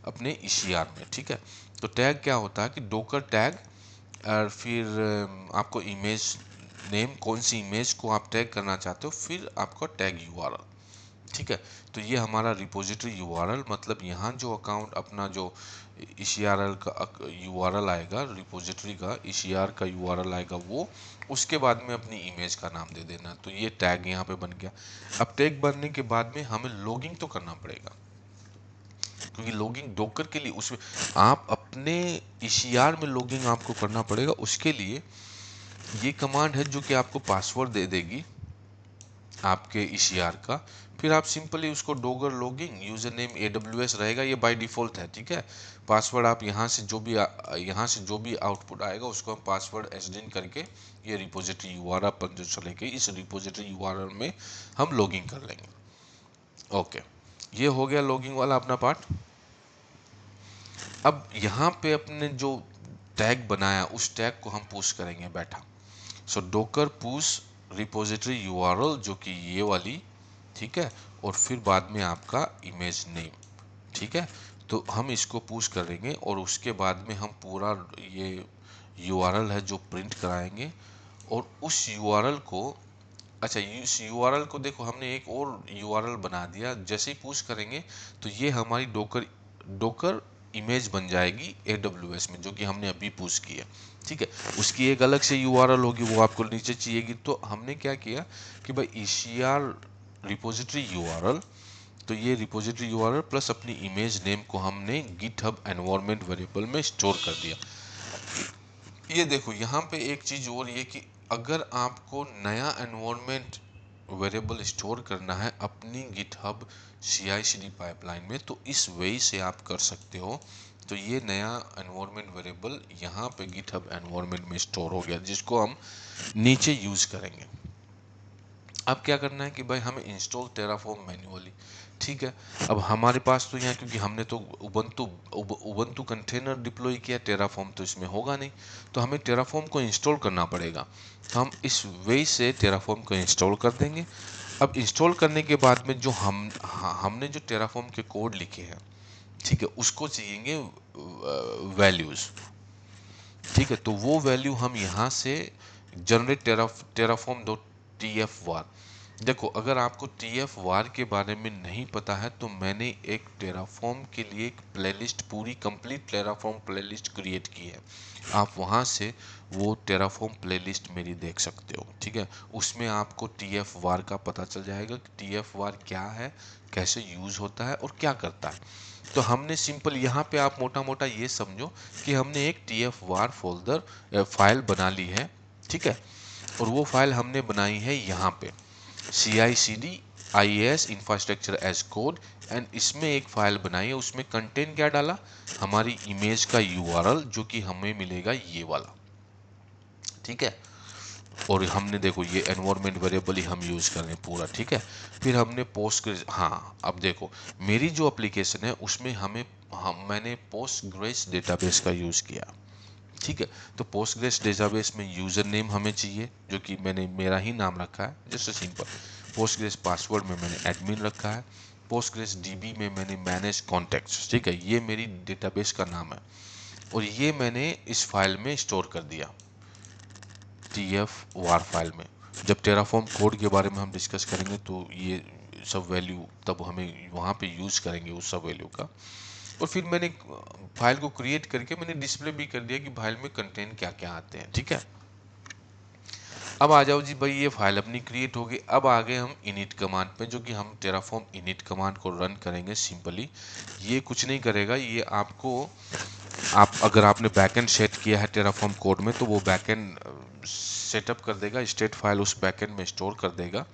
अपने ECR में। ठीक है, तो टैग क्या होता है कि डोकर टैग, और फिर आपको इमेज नेम, कौन सी इमेज को आप टैग करना चाहते हो, फिर आपका टैग URL। ठीक है, तो ये हमारा रिपोजिटरी URL, मतलब यहाँ जो अकाउंट अपना जो ECRL का URL आएगा, रिपोजिटरी का ECR का URL आएगा वो, उसके बाद में अपनी इमेज का नाम दे देना। तो ये टैग यहाँ पे बन गया। अब टैग बनने के बाद में हमें लॉगिंग तो करना पड़ेगा, क्योंकि लॉगिंग डोकर के लिए उसमें आप अपने ECR में लॉगिंग आपको करना पड़ेगा। उसके लिए ये कमांड है जो कि आपको पासवर्ड दे देगी आपके ECR का। फिर आप सिंपली उसको Dogar logging, user name AWS रहेगा, ये बाय डिफॉल्ट है। ठीक है, पासवर्ड आप यहाँ से जो भी आउटपुट आएगा उसको हम पासवर्ड एसडिन करके ये रिपोजिटरी URL पर जो चलेगी, इस रिपोजिटरी URL में हम लॉगिंग कर लेंगे। ओके, ये हो गया लॉगिंग वाला अपना पार्ट। अब यहाँ पे अपने जो टैग बनाया उस टैग को हम पुश करेंगे बैठा। सो डोकर पुश रिपोजिटरी URL जो कि ये वाली, ठीक है, और फिर बाद में आपका इमेज नेम। ठीक है, तो हम इसको पुश करेंगे और उसके बाद में हम पूरा ये यूआरएल है जो प्रिंट कराएंगे, और उस यूआरएल को, अच्छा इस यूआरएल को देखो हमने एक और यूआरएल बना दिया, जैसे ही पुश करेंगे तो ये हमारी डोकर डोकर इमेज बन जाएगी AWS में, जो कि हमने अभी पुश किया। ठीक है, उसकी एक अलग से यूआरएल होगी, वो आपको नीचे चाहिएगी। तो हमने क्या किया कि भाई ECR रिपोजिटरी यूआरएल, तो ये रिपोजिटरी यूआरएल प्लस अपनी इमेज नेम को हमने गिटहब एनवायरनमेंट वेरिएबल में स्टोर कर दिया। ये देखो यहाँ पे एक चीज और ये कि अगर आपको नया एनवायरनमेंट वेरिएबल स्टोर करना है अपनी गिटहब CI/CD पाइपलाइन में, तो इस वे से आप कर सकते हो। तो ये नया एनवायरनमेंट वेरिएबल यहाँ पे गिटहब एनवायरनमेंट में स्टोर हो गया, जिसको हम नीचे यूज करेंगे। अब क्या करना है कि भाई हमें इंस्टॉल टेराफॉर्म मैन्युअली। ठीक है, अब हमारे पास तो यहाँ, क्योंकि हमने तो उबंटू कंटेनर डिप्लॉय किया, टेराफॉर्म तो इसमें होगा नहीं, तो हमें टेराफॉर्म को इंस्टॉल करना पड़ेगा। तो हम इस वे से टेराफॉर्म को इंस्टॉल कर देंगे। अब इंस्टॉल करने के बाद में जो हमने जो टेराफॉर्म के कोड लिखे हैं, ठीक है, उसको चाहिए वैल्यूज। ठीक है, तो वो वैल्यू हम यहाँ से जनरेट टेराफॉर्म डॉट TF वार। देखो अगर आपको TF वार के बारे में नहीं पता है तो मैंने एक टेराफॉर्म के लिए एक प्लेलिस्ट, पूरी कंप्लीट टेराफॉर्म प्लेलिस्ट क्रिएट की है। आप वहाँ से वो टेराफॉर्म प्लेलिस्ट मेरी देख सकते हो। ठीक है, उसमें आपको TF वार का पता चल जाएगा कि TF वार क्या है, कैसे यूज होता है और क्या करता है। तो हमने सिंपल यहाँ पे आप मोटा मोटा ये समझो कि हमने एक TF वार फोल्डर फाइल बना ली है। ठीक है, और वो फाइल हमने बनाई है यहाँ पे CI/CD IAS infrastructure as code, and इसमें एक फाइल बनाई है, उसमें कंटेंट क्या डाला, हमारी इमेज का URL जो कि हमें मिलेगा ये वाला। ठीक है, और हमने देखो ये एनवायरनमेंट वेरिएबल ही हम यूज कर रहे हैं पूरा। ठीक है, फिर हमने पोस्टग्रेस, हाँ अब देखो मेरी जो एप्लीकेशन है उसमें मैंने पोस्टग्रेस डेटाबेस का यूज किया। ठीक है, तो पोस्टग्रेस डेटाबेस में यूजर नेम हमें चाहिए, जो कि मैंने मेरा ही नाम रखा है, जस्ट सिंपल। पोस्टग्रेस पासवर्ड में मैंने एडमिन रखा है। पोस्टग्रेस DB में मैंने मैनेज कॉन्टैक्ट्स। ठीक है, ये मेरी डेटाबेस का नाम है, और ये मैंने इस फाइल में स्टोर कर दिया TF वार फाइल में। जब टेराफॉर्म कोड के बारे में हम डिस्कस करेंगे तो ये सब वैल्यू तब हमें वहाँ पे यूज करेंगे उस सब वैल्यू का। और फिर मैंने फाइल को क्रिएट करके मैंने डिस्प्ले भी कर दिया कि फाइल में कंटेंट क्या क्या आते हैं। ठीक है, अब आ जाओ जी भाई, ये फाइल अपनी क्रिएट हो गई। अब आ गए हम इनिट कमांड पे, जो कि हम टेराफॉर्म इनिट कमांड को रन करेंगे सिंपली। ये कुछ नहीं करेगा, ये आपको, आप अगर आपने बैकएंड सेट किया है टेराफॉर्म कोड में तो वो बैकएंड सेटअप कर देगा, स्टेट फाइल उस बैकएंड में स्टोर कर देगा।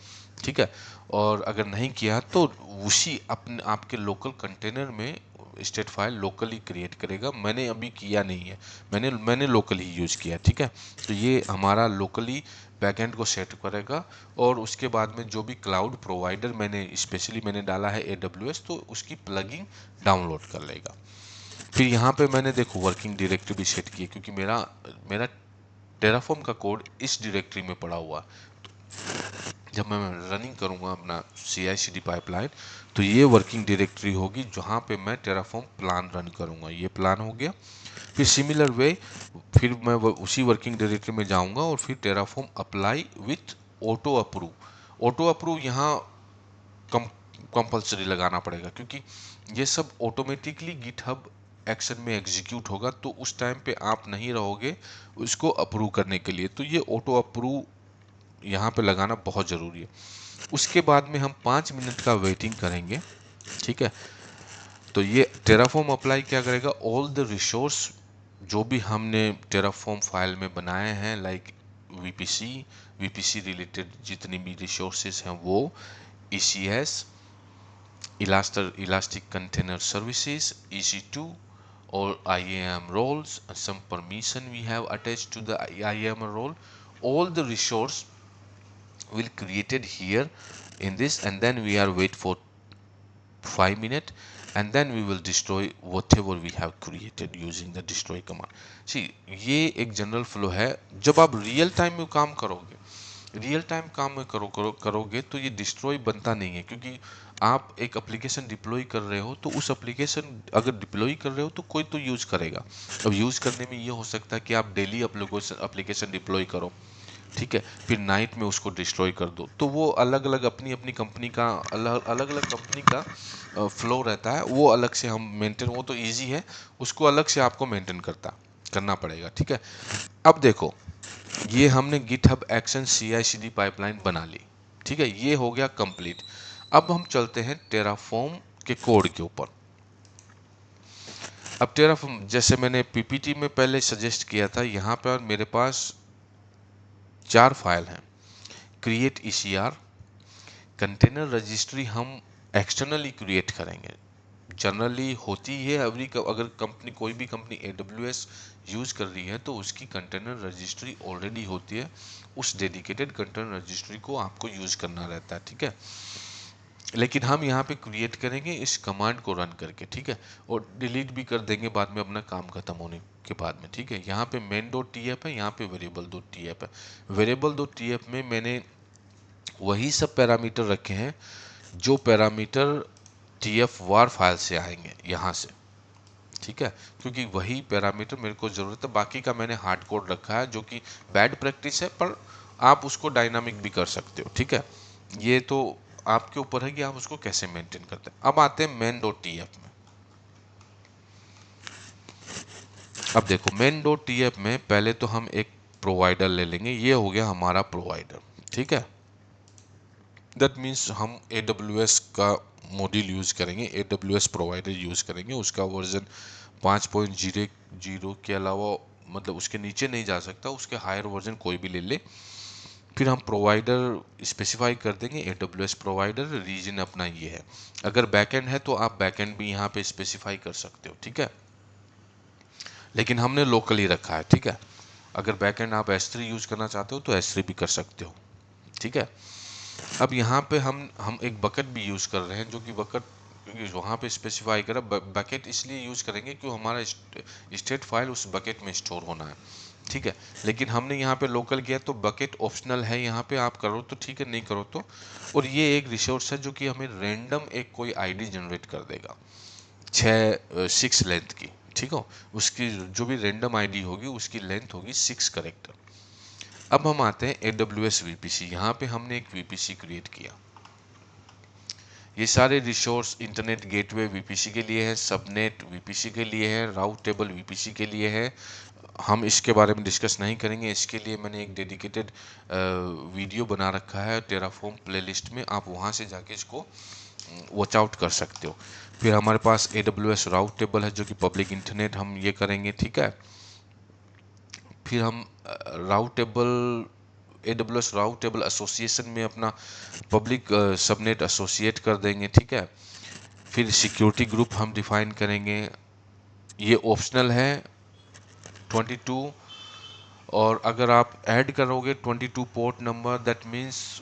ठीक है, और अगर नहीं किया तो उसी अपने आपके लोकल कंटेनर में स्टेट फाइल लोकली क्रिएट करेगा। मैंने अभी किया नहीं है, मैंने लोकल ही यूज किया। ठीक है, तो ये हमारा लोकली बैकएंड को सेट करेगा, और उसके बाद में जो भी क्लाउड प्रोवाइडर मैंने स्पेशली मैंने डाला है AWS, तो उसकी प्लगिंग डाउनलोड कर लेगा। फिर यहाँ पे मैंने देखो वर्किंग डायरेक्टरी भी सेट की है, क्योंकि मेरा मेरा टेराफॉर्म का कोड इस डायरेक्टरी में पड़ा हुआ है। जब मैं रनिंग करूँगा अपना CI/CD पाइपलाइन, तो ये वर्किंग डायरेक्टरी होगी जहाँ पे मैं टेराफॉर्म प्लान रन करूँगा। ये प्लान हो गया। फिर सिमिलर वे, फिर मैं उसी वर्किंग डायरेक्टरी में जाऊँगा और फिर Terraform apply with auto approve. Auto approve यहाँ कंपल्सरी लगाना पड़ेगा, क्योंकि ये सब ऑटोमेटिकली गिटहब एक्शन में एग्जीक्यूट होगा, तो उस टाइम पे आप नहीं रहोगे उसको अप्रूव करने के लिए। तो ये ऑटो अप्रूव यहाँ पे लगाना बहुत ज़रूरी है। उसके बाद में हम 5 मिनट का वेटिंग करेंगे। ठीक है, तो ये टेराफॉर्म अप्लाई क्या करेगा, ऑल द रिसोर्स जो भी हमने टेराफॉर्म फाइल में बनाए हैं, लाइक VPC रिलेटेड जितनी भी रिसोर्सेज हैं वो, ECS, Elastic Container Services, EC2, or IAM roles, and some permission we have attached to the IAM role. All the resource will created here in this, and then we are wait for 5 minutes, and then we will destroy whatever we have created using the destroy command. See, ये एक general flow है। जब आप real time में काम करोगे, real time काम में करोगे तो ये डिस्ट्रॉय बनता नहीं है, क्योंकि आप एक एप्लीकेशन डिप्लॉय कर रहे हो तो उस एप्लीकेशन अगर डिप्लॉय कर रहे हो तो कोई तो यूज़ करेगा। अब यूज़ करने में ये हो सकता है कि आप डेली एप्लीकेशन डिप्लॉय करो, ठीक है, फिर नाइट में उसको डिस्ट्रॉय कर दो। तो वो अलग अलग अपनी अपनी कंपनी का अलग अलग अलग कंपनी का फ्लो रहता है, वो अलग से हम मेंटेन, वो तो इजी है, उसको अलग से आपको मेंटेन करना पड़ेगा, ठीक है। अब देखो, ये हमने गिटहब एक्शन CI/CD पाइपलाइन बना ली, ठीक है, ये हो गया कंप्लीट। अब हम चलते हैं टेराफॉर्म के कोड के ऊपर। अब टेराफॉर्म जैसे मैंने पीपीटी में पहले सजेस्ट किया था, यहाँ पर मेरे पास 4 फाइल हैं। क्रिएट ECR, कंटेनर रजिस्ट्री हम एक्सटर्नली क्रिएट करेंगे, जनरली होती है अगर कंपनी, कोई भी कंपनी AWS यूज़ कर रही है तो उसकी कंटेनर रजिस्ट्री ऑलरेडी होती है, उस डेडिकेटेड कंटेनर रजिस्ट्री को आपको यूज़ करना रहता है, ठीक है। लेकिन हम यहाँ पे क्रिएट करेंगे इस कमांड को रन करके, ठीक है, और डिलीट भी कर देंगे बाद में अपना काम खत्म होने के बाद में, ठीक है। यहाँ पे main.tf है, यहाँ पे variable.tf है। variable.tf में मैंने वही सब पैरामीटर रखे हैं जो पैरामीटर TF var फाइल से आएंगे यहाँ से, ठीक है, क्योंकि वही पैरामीटर मेरे को ज़रूरत है। बाकी का मैंने हार्ड कोड रखा है जो कि बैड प्रैक्टिस है, पर आप उसको डायनामिक भी कर सकते हो, ठीक है। ये तो आपके ऊपर है कि आप उसको कैसे मेंटेन करते हैं। अब आते हैं main.tf में। अब देखो main.tf में पहले तो हम एक प्रोवाइडर ले लेंगे, ये हो गया हमारा प्रोवाइडर, ठीक है। दैट मीन्स हम AWS का मॉड्यूल यूज़ करेंगे, AWS प्रोवाइडर यूज़ करेंगे, उसका वर्जन 5.0 के अलावा, मतलब उसके नीचे नहीं जा सकता, उसके हायर वर्जन कोई भी ले ले। फिर हम प्रोवाइडर स्पेसिफाई कर देंगे, AWS प्रोवाइडर, रीजन अपना ये है। अगर बैकएंड है तो आप बैकएंड भी यहाँ पे स्पेसिफाई कर सकते हो, ठीक है, लेकिन हमने लोकल ही रखा है, ठीक है। अगर बैकएंड आप S3 यूज़ करना चाहते हो तो S3 भी कर सकते हो, ठीक है। अब यहाँ पे हम एक बकेट भी यूज़ कर रहे हैं, जो कि बकेट वहाँ पे स्पेसिफाई करा। बकेट इसलिए यूज़ करेंगे क्यों हमारा स्टेट फाइल उस बकेट में स्टोर होना है, ठीक है। लेकिन हमने यहाँ पे लोकल किया तो बकेट ऑप्शनल है, यहाँ पे आप करो तो ठीक है, नहीं करो तो। और ये एक रिसोर्स है जो कि हमें रैंडम एक कोई आईडी जनरेट कर देगा, 6 लेंथ की, ठीक हो। उसकी जो भी रैंडम आईडी होगी उसकी लेंथ होगी 6 करेक्टर। अब हम आते हैं AWS VPC। यहाँ पे हमने एक VPC क्रिएट किया। ये सारे रिसोर्स इंटरनेट गेटवे VPC के लिए है, सबनेट VPC के लिए है, राउट टेबल VPC के लिए है। हम इसके बारे में डिस्कस नहीं करेंगे, इसके लिए मैंने एक डेडिकेटेड वीडियो बना रखा है टेराफॉर्म प्लेलिस्ट में, आप वहाँ से जाके इसको वॉच आउट कर सकते हो। फिर हमारे पास AWS राउट टेबल है जो कि पब्लिक इंटरनेट हम ये करेंगे, ठीक है। फिर हम राउट टेबल, AWS राउट टेबल एसोसिएशन में अपना पब्लिक सबनेट एसोसिएट कर देंगे, ठीक है। फिर सिक्योरिटी ग्रुप हम डिफाइन करेंगे, ये ऑप्शनल है 22। और अगर आप ऐड करोगे 22 पोर्ट नंबर, दैट मीन्स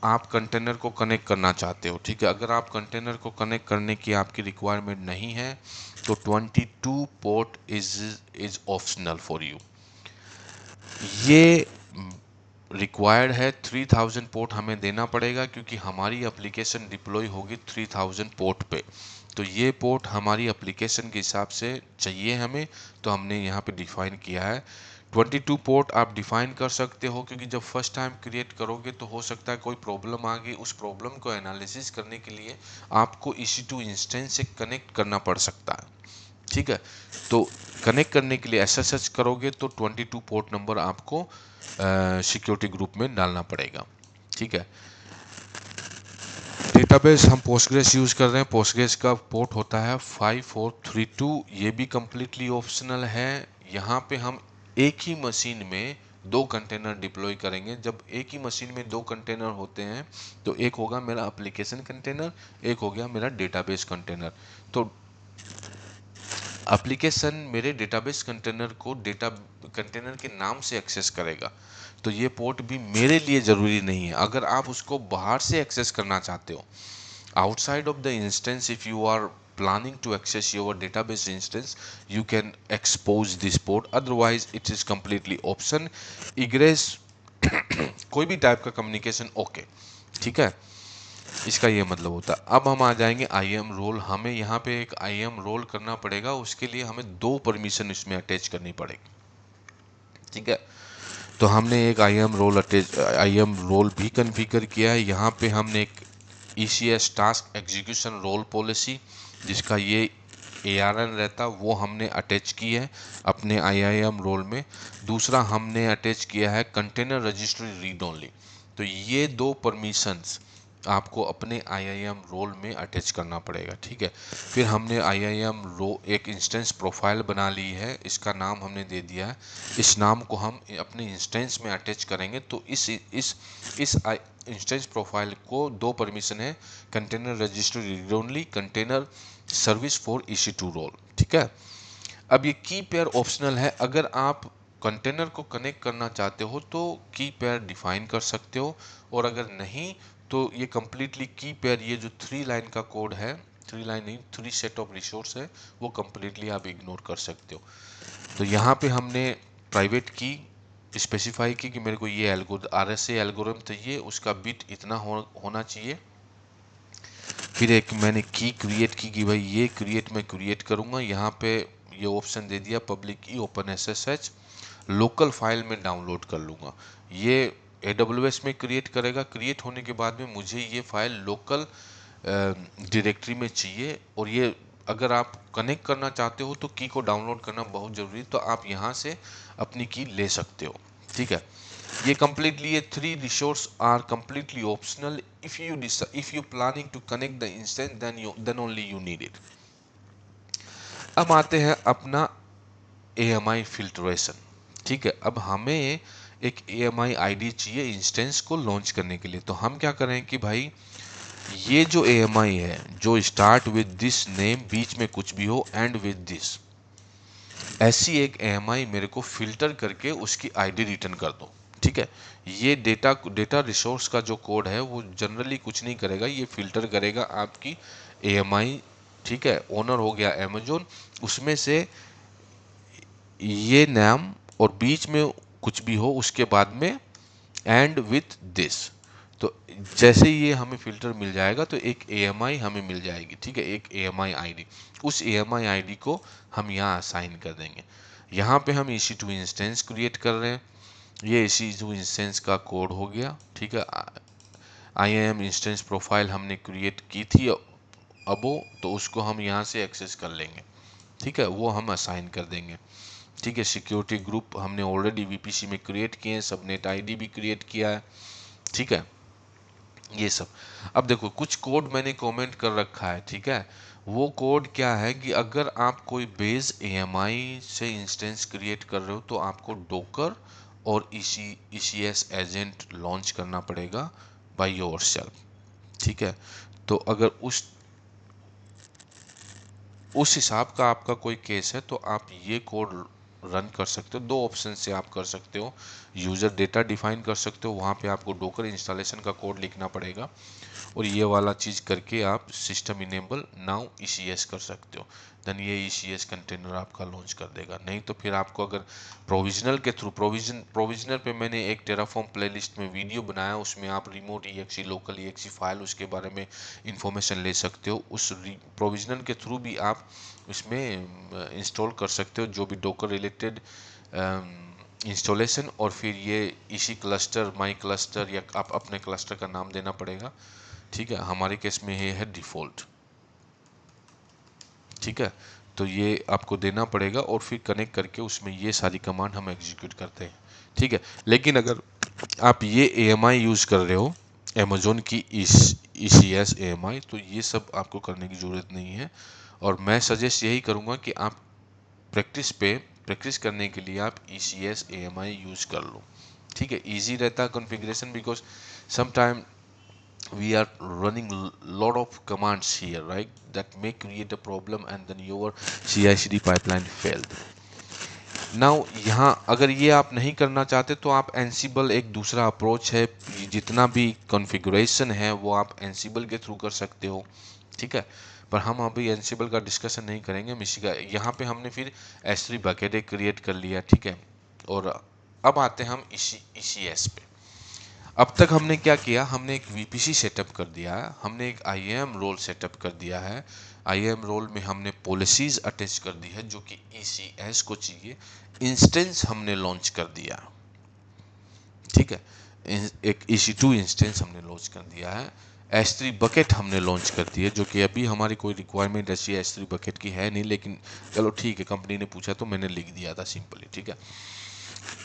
आप कंटेनर को कनेक्ट करना चाहते हो, ठीक है। अगर आप कंटेनर को कनेक्ट करने की आपकी रिक्वायरमेंट नहीं है तो 22 port is optional for you. ये रिक्वायर्ड है, 3000 पोर्ट हमें देना पड़ेगा क्योंकि हमारी एप्लीकेशन डिप्लॉय होगी 3000 पोर्ट पे। तो ये पोर्ट हमारी एप्लीकेशन के हिसाब से चाहिए हमें, तो हमने यहाँ पे डिफाइन किया है। 22 पोर्ट आप डिफाइन कर सकते हो क्योंकि जब फर्स्ट टाइम क्रिएट करोगे तो हो सकता है कोई प्रॉब्लम आ गई, उस प्रॉब्लम को एनालिसिस करने के लिए आपको EC2 इंस्टेंस से कनेक्ट करना पड़ सकता है, ठीक है। तो कनेक्ट करने के लिए SSH करोगे तो 22 पोर्ट नंबर आपको सिक्योरिटी ग्रुप में डालना पड़ेगा, ठीक है। डेटाबेस हम पोस्टग्रेस यूज़ कर रहे हैं, पोस्टग्रेस का पोर्ट होता है 5432, ये भी कम्प्लीटली ऑप्शनल है। यहाँ पे हम एक ही मशीन में 2 कंटेनर डिप्लॉय करेंगे। जब एक ही मशीन में 2 कंटेनर होते हैं तो एक होगा मेरा एप्लीकेशन कंटेनर, एक हो गया मेरा डेटाबेस कंटेनर। तो एप्लीकेशन मेरे डेटाबेस कंटेनर को डेटा कंटेनर के नाम से एक्सेस करेगा, तो ये पोर्ट भी मेरे लिए ज़रूरी नहीं है। अगर आप उसको बाहर से एक्सेस करना चाहते हो, outside of the instance, if you are planning to access your database instance, you can expose this port, otherwise it is completely option। egress कोई भी टाइप का कम्युनिकेशन ओके, ठीक है। इसका ये मतलब होता है। अब हम आ जाएंगे आई एम रोल। हमें यहाँ पे एक आई एम रोल करना पड़ेगा, उसके लिए हमें 2 परमिशन इसमें अटैच करनी पड़ेगी, ठीक है। तो हमने एक आई एम रोल भी कन्फिगर किया है। यहाँ पे हमने एक ECS task execution role policy, जिसका ये ARN रहता, वो हमने अटैच की है अपने IIM रोल में। दूसरा हमने अटैच किया है कंटेनर रजिस्ट्री रीड ओनली। तो ये 2 परमिशंस आपको अपने IIM रोल में अटैच करना पड़ेगा, ठीक है। फिर हमने IIM रो एक इंस्टेंस प्रोफाइल बना ली है, इसका नाम हमने दे दिया है। इस नाम को हम अपने इंस्टेंस में अटैच करेंगे। तो इस इंस्टेंस प्रोफाइल को 2 परमिशन है, container registry read only, container service for EC2 role, ठीक है। अब ये की पेयर ऑप्शनल है। अगर आप कंटेनर को कनेक्ट करना चाहते हो तो की पेयर डिफाइन कर सकते हो, और अगर नहीं तो ये कम्प्लीटली की पेयर, ये जो 3 लाइन का कोड है, 3 लाइन नहीं 3 सेट ऑफ रिसोर्स है, वो कम्प्लीटली आप इग्नोर कर सकते हो। तो यहाँ पे हमने प्राइवेट की स्पेसिफाई की कि मेरे को ये RSA एल्गोरिथम चाहिए, उसका बिट इतना होना चाहिए। फिर एक मैंने की क्रिएट की कि भाई ये क्रिएट मैं क्रिएट करूँगा। यहाँ पे ये ऑप्शन दे दिया पब्लिक की ओपन SSH, लोकल फाइल में डाउनलोड कर लूँगा। ये AWS में क्रिएट करेगा। क्रिएट होने के बाद में मुझे ये फाइल लोकल डायरेक्टरी में चाहिए, और ये अगर आप कनेक्ट करना चाहते हो तो की को डाउनलोड करना बहुत ज़रूरी, तो आप यहाँ से अपनी की ले सकते हो, ठीक है। ये completely ये 3 resource are completely optional. If you planning to connect the instance, then only you need it. अब आते हैं अपना AMI फिल्ट्रेशन, ठीक है। अब हमें एक AMI ID चाहिए इंस्टेंस को लॉन्च करने के लिए। तो हम क्या करें कि भाई ये जो AMI है जो स्टार्ट विद दिस नेम, बीच में कुछ भी हो, एंड विद दिस, ऐसी एक AMI मेरे को फिल्टर करके उसकी ID रिटर्न कर दो, ठीक है। ये डेटा रिसोर्स का जो कोड है वो जनरली कुछ नहीं करेगा, ये फिल्टर करेगा आपकी AMI, ठीक है। ओनर हो गया अमेजोन, उसमें से ये नाम और बीच में कुछ भी हो, उसके बाद में एंड विथ दिस। तो जैसे ये हमें फिल्टर मिल जाएगा तो एक AMI हमें मिल जाएगी, ठीक है, एक AMI ID। उस AMI ID को हम यहाँ असाइन कर देंगे। यहाँ पे हम EC2 इंस्टेंस क्रिएट कर रहे हैं। ये EC2 इंस्टेंस का कोड हो गया, ठीक है। IAM इंस्टेंस प्रोफाइल हमने क्रिएट की थी अबो, तो उसको हम यहाँ से एक्सेस कर लेंगे, ठीक है, वो हम असाइन कर देंगे, ठीक है। सिक्योरिटी ग्रुप हमने ऑलरेडी VPC में क्रिएट किए हैं, सबनेट ID भी क्रिएट किया है, ठीक है, ये सब। अब देखो कुछ कोड मैंने कमेंट कर रखा है, ठीक है। वो कोड क्या है कि अगर आप कोई बेस AMI से इंस्टेंस क्रिएट कर रहे हो तो आपको डोकर और ECS एजेंट लॉन्च करना पड़ेगा बाय योरसेल्फ, ठीक है। तो अगर उस हिसाब का आपका कोई केस है तो आप ये कोड रन कर सकते हो। 2 ऑप्शन से आप कर सकते हो, यूज़र डेटा डिफाइन कर सकते हो, वहाँ पे आपको डोकर इंस्टॉलेशन का कोड लिखना पड़ेगा, और ये वाला चीज़ करके आप सिस्टम इनेबल नाउ ECS कर सकते हो। देन ये ECS कंटेनर आपका लॉन्च कर देगा। नहीं तो फिर आपको अगर प्रोविजनल के थ्रू प्रोविजनल पे मैंने एक टेराफॉर्म प्लेलिस्ट में वीडियो बनाया, उसमें आप remote EXE local EXE file उसके बारे में इंफॉर्मेशन ले सकते हो। उस प्रोविजनल के थ्रू भी आप इसमें इंस्टॉल कर सकते हो जो भी डोकर रिलेटेड इंस्टॉलेशन, और फिर ये इसी क्लस्टर माई क्लस्टर या आप अपने क्लस्टर का नाम देना पड़ेगा, ठीक है। हमारे केस में ये है डिफ़ॉल्ट, ठीक है। तो ये आपको देना पड़ेगा और फिर कनेक्ट करके उसमें ये सारी कमांड हम एग्जीक्यूट करते हैं, ठीक है। लेकिन अगर आप ये AMI यूज़ कर रहे हो अमेजोन की ECS AMI, तो ये सब आपको करने की ज़रूरत नहीं है। और मैं सजेस्ट यही करूँगा कि आप प्रैक्टिस करने के लिए आप ECS AMI यूज़ कर लो, ठीक है। ईजी रहता है configuration, because sometime we are running lot of commands here, right, that may create a problem and then your CI/CD pipeline failed. Now यहाँ अगर ये आप नहीं करना चाहते तो आप एनसिबल एक दूसरा अप्रोच है, जितना भी कॉन्फ़िगरेशन है वो आप एनसिबल के थ्रू कर सकते हो, ठीक है। पर हम अभी एनसिबल का डिस्कशन नहीं करेंगे। मिशी का यहाँ पे हमने फिर S3 बकेट क्रिएट कर लिया, ठीक है। और अब आते हैं हम ECS पे। अब तक हमने क्या किया, हमने एक वीपीसी सेटअप कर दिया है, हमने एक आईएएम रोल सेटअप कर दिया है, आईएएम रोल में हमने पॉलिसीज अटैच कर दी है जो कि ईसीएस को चाहिए, इंस्टेंस हमने लॉन्च कर दिया, ठीक है, एक EC2 इंस्टेंस हमने लॉन्च कर दिया है, S3 बकेट हमने लॉन्च कर दी है, जो कि अभी हमारी कोई रिक्वायरमेंट ऐसी S3 बकेट की है नहीं, लेकिन चलो ठीक है, कंपनी ने पूछा तो मैंने लिख दिया था सिंपली, ठीक है।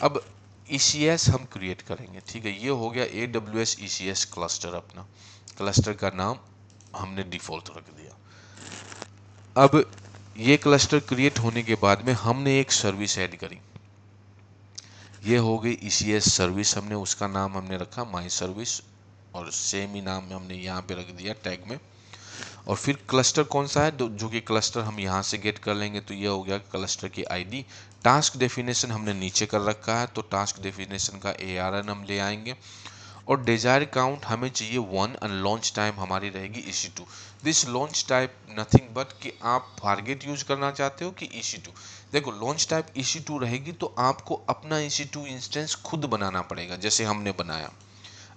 अब ECS हम क्रिएट करेंगे, ठीक है, ये हो गया AWS ECS क्लस्टर, अपना क्लस्टर का नाम हमने डिफॉल्ट रख दिया। अब ये क्लस्टर क्रिएट होने के बाद में हमने एक सर्विस ऐड करी, ये हो गई ECS सर्विस, हमने उसका नाम हमने रखा माई सर्विस, और सेम ही नाम हमने यहाँ पे रख दिया टैग में। और फिर क्लस्टर कौन सा है, जो कि क्लस्टर हम यहाँ से गेट कर लेंगे, तो ये हो गया क्लस्टर की आईडी। टास्क डेफिनेशन हमने नीचे कर रखा है, तो टास्क डेफिनेशन का ARN हम ले आएंगे, और डिजायर काउंट हमें चाहिए 1 एंड लॉन्च टाइम हमारी रहेगी EC2। This launch type nothing but कि आप फारगेट यूज करना चाहते हो कि EC2। देखो लॉन्च टाइप EC2 रहेगी तो आपको अपना EC2 इंस्टेंस खुद बनाना पड़ेगा, जैसे हमने बनाया।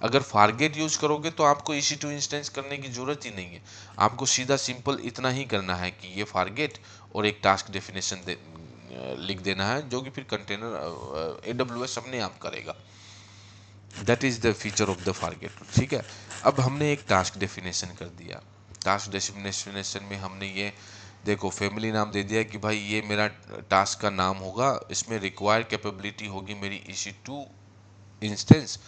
अगर फारगेट यूज करोगे तो आपको EC2 इंस्टेंस करने की जरूरत ही नहीं है, आपको सीधा सिंपल इतना ही करना है कि ये फारगेट और एक टास्क डेफिनेशन लिख देना है, जो कि फिर कंटेनर AWS अपने आप करेगा। That is the feature of the forget, ठीक है। अब हमने एक टास्क डेफिनेशन कर दिया, टास्क डेफिनेशन में हमने ये देखो फैमिली नाम दे दिया कि भाई ये मेरा टास्क का नाम होगा, इसमें रिक्वायर्ड कैपेबिलिटी होगी मेरी EC2 इंस्टेंस,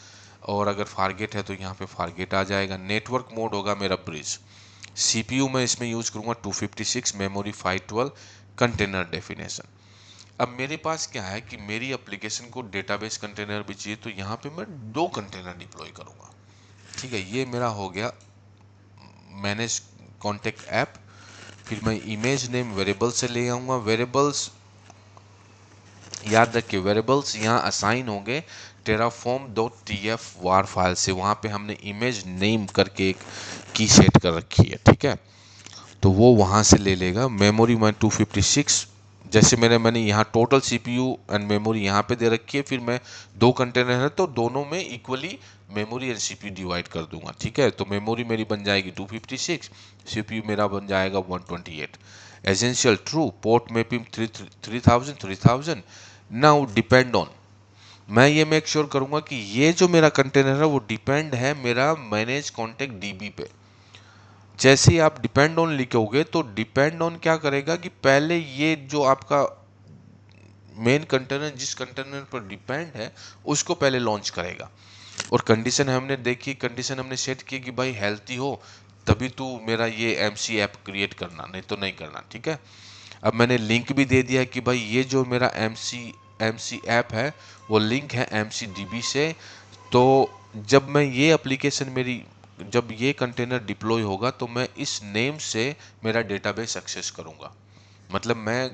और अगर फारगेट है तो यहाँ पे फारगेट आ जाएगा। नेटवर्क मोड होगा मेरा ब्रिज, CPU मैं इसमें यूज करूँगा 256, मेमोरी 512, कंटेनर डेफिनेशन। अब मेरे पास क्या है कि मेरी एप्लीकेशन को डेटाबेस कंटेनर भी चाहिए, तो यहाँ पे मैं 2 कंटेनर डिप्लॉय करूँगा, ठीक है। ये मेरा हो गया मैनेज कॉन्टेक्ट ऐप। फिर मैं इमेज नेम वेरिएबल से ले आऊँगा, वेरिएबल्स याद रखिए वेरिएबल्स यहाँ असाइन होंगे terraform.tf वार फाइल से, वहाँ पे हमने इमेज नेम करके एक की सेट कर रखी है, ठीक है, तो वो वहाँ से ले लेगा। मेमोरी मैं 256, जैसे मैंने यहाँ टोटल CPU एंड मेमोरी यहाँ पे दे रखी है, फिर मैं 2 कंटेनर है तो दोनों में equally memory and CPU divide कर दूंगा, ठीक है। तो मेमोरी मेरी बन जाएगी 256, CPU मेरा बन जाएगा 128। Essential true, port mapping 3000। Now depend on, मैं ये मेक श्योर करूंगा कि ये जो मेरा कंटेनर है वो डिपेंड है मेरा मैनेज कॉन्टेक्ट DB पे। जैसे ही आप डिपेंड ऑन लिखोगे तो डिपेंड ऑन क्या करेगा कि पहले ये जो आपका मेन कंटेनर जिस कंटेनर पर डिपेंड है उसको पहले लॉन्च करेगा। और कंडीशन हमने देखी, कंडीशन हमने सेट की कि भाई हेल्थी हो तभी तू मेरा ये MC ऐप क्रिएट करना, नहीं तो नहीं करना, ठीक है। अब मैंने लिंक भी दे दिया कि भाई ये जो मेरा MC ऐप है वो लिंक है MCDB से, तो जब मैं ये एप्लीकेशन मेरी जब ये कंटेनर डिप्लॉय होगा तो मैं इस नेम से मेरा डेटाबेस एक्सेस करूंगा। मतलब मैं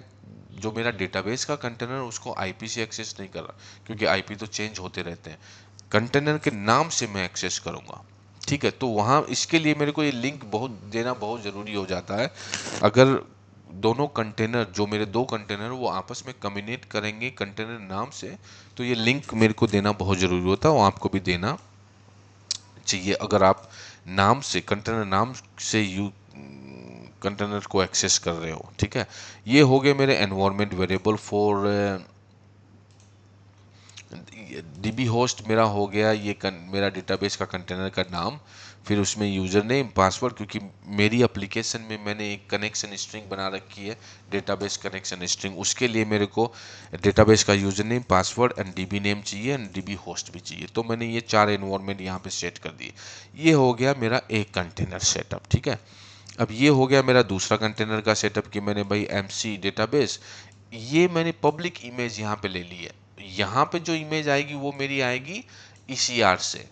जो मेरा डेटाबेस का कंटेनर उसको IP से एक्सेस नहीं कर रहा, क्योंकि IP तो चेंज होते रहते हैं, कंटेनर के नाम से मैं एक्सेस करूंगा, ठीक है। तो वहाँ इसके लिए मेरे को ये लिंक देना बहुत ज़रूरी हो जाता है। अगर दोनों कंटेनर जो मेरे 2 कंटेनर वो आपस में कम्युनिकेट करेंगे कंटेनर नाम से, तो ये लिंक मेरे को देना बहुत ज़रूरी होता है, वो आपको भी देना चाहिए अगर आप नाम से कंटेनर नाम से कंटेनर को एक्सेस कर रहे हो, ठीक है। ये हो गए मेरे environment variable for DB host मेरा हो गया, ये मेरा डेटाबेस का कंटेनर का नाम, फिर उसमें यूज़र नेम पासवर्ड, क्योंकि मेरी एप्लीकेशन में मैंने एक कनेक्शन स्ट्रिंग बना रखी है डेटाबेस कनेक्शन स्ट्रिंग, उसके लिए मेरे को डेटाबेस का user name password and DB name चाहिए एंड DB होस्ट भी चाहिए, तो मैंने ये 4 एनवायरनमेंट यहाँ पे सेट कर दिए। ये हो गया मेरा एक कंटेनर सेटअप, ठीक है। अब ये हो गया मेरा दूसरा कंटेनर का सेटअप कि मैंने भाई MC डेटाबेस, ये मैंने पब्लिक इमेज यहाँ पे ले ली है, यहाँ पे जो इमेज आएगी वो मेरी आएगी ECR से,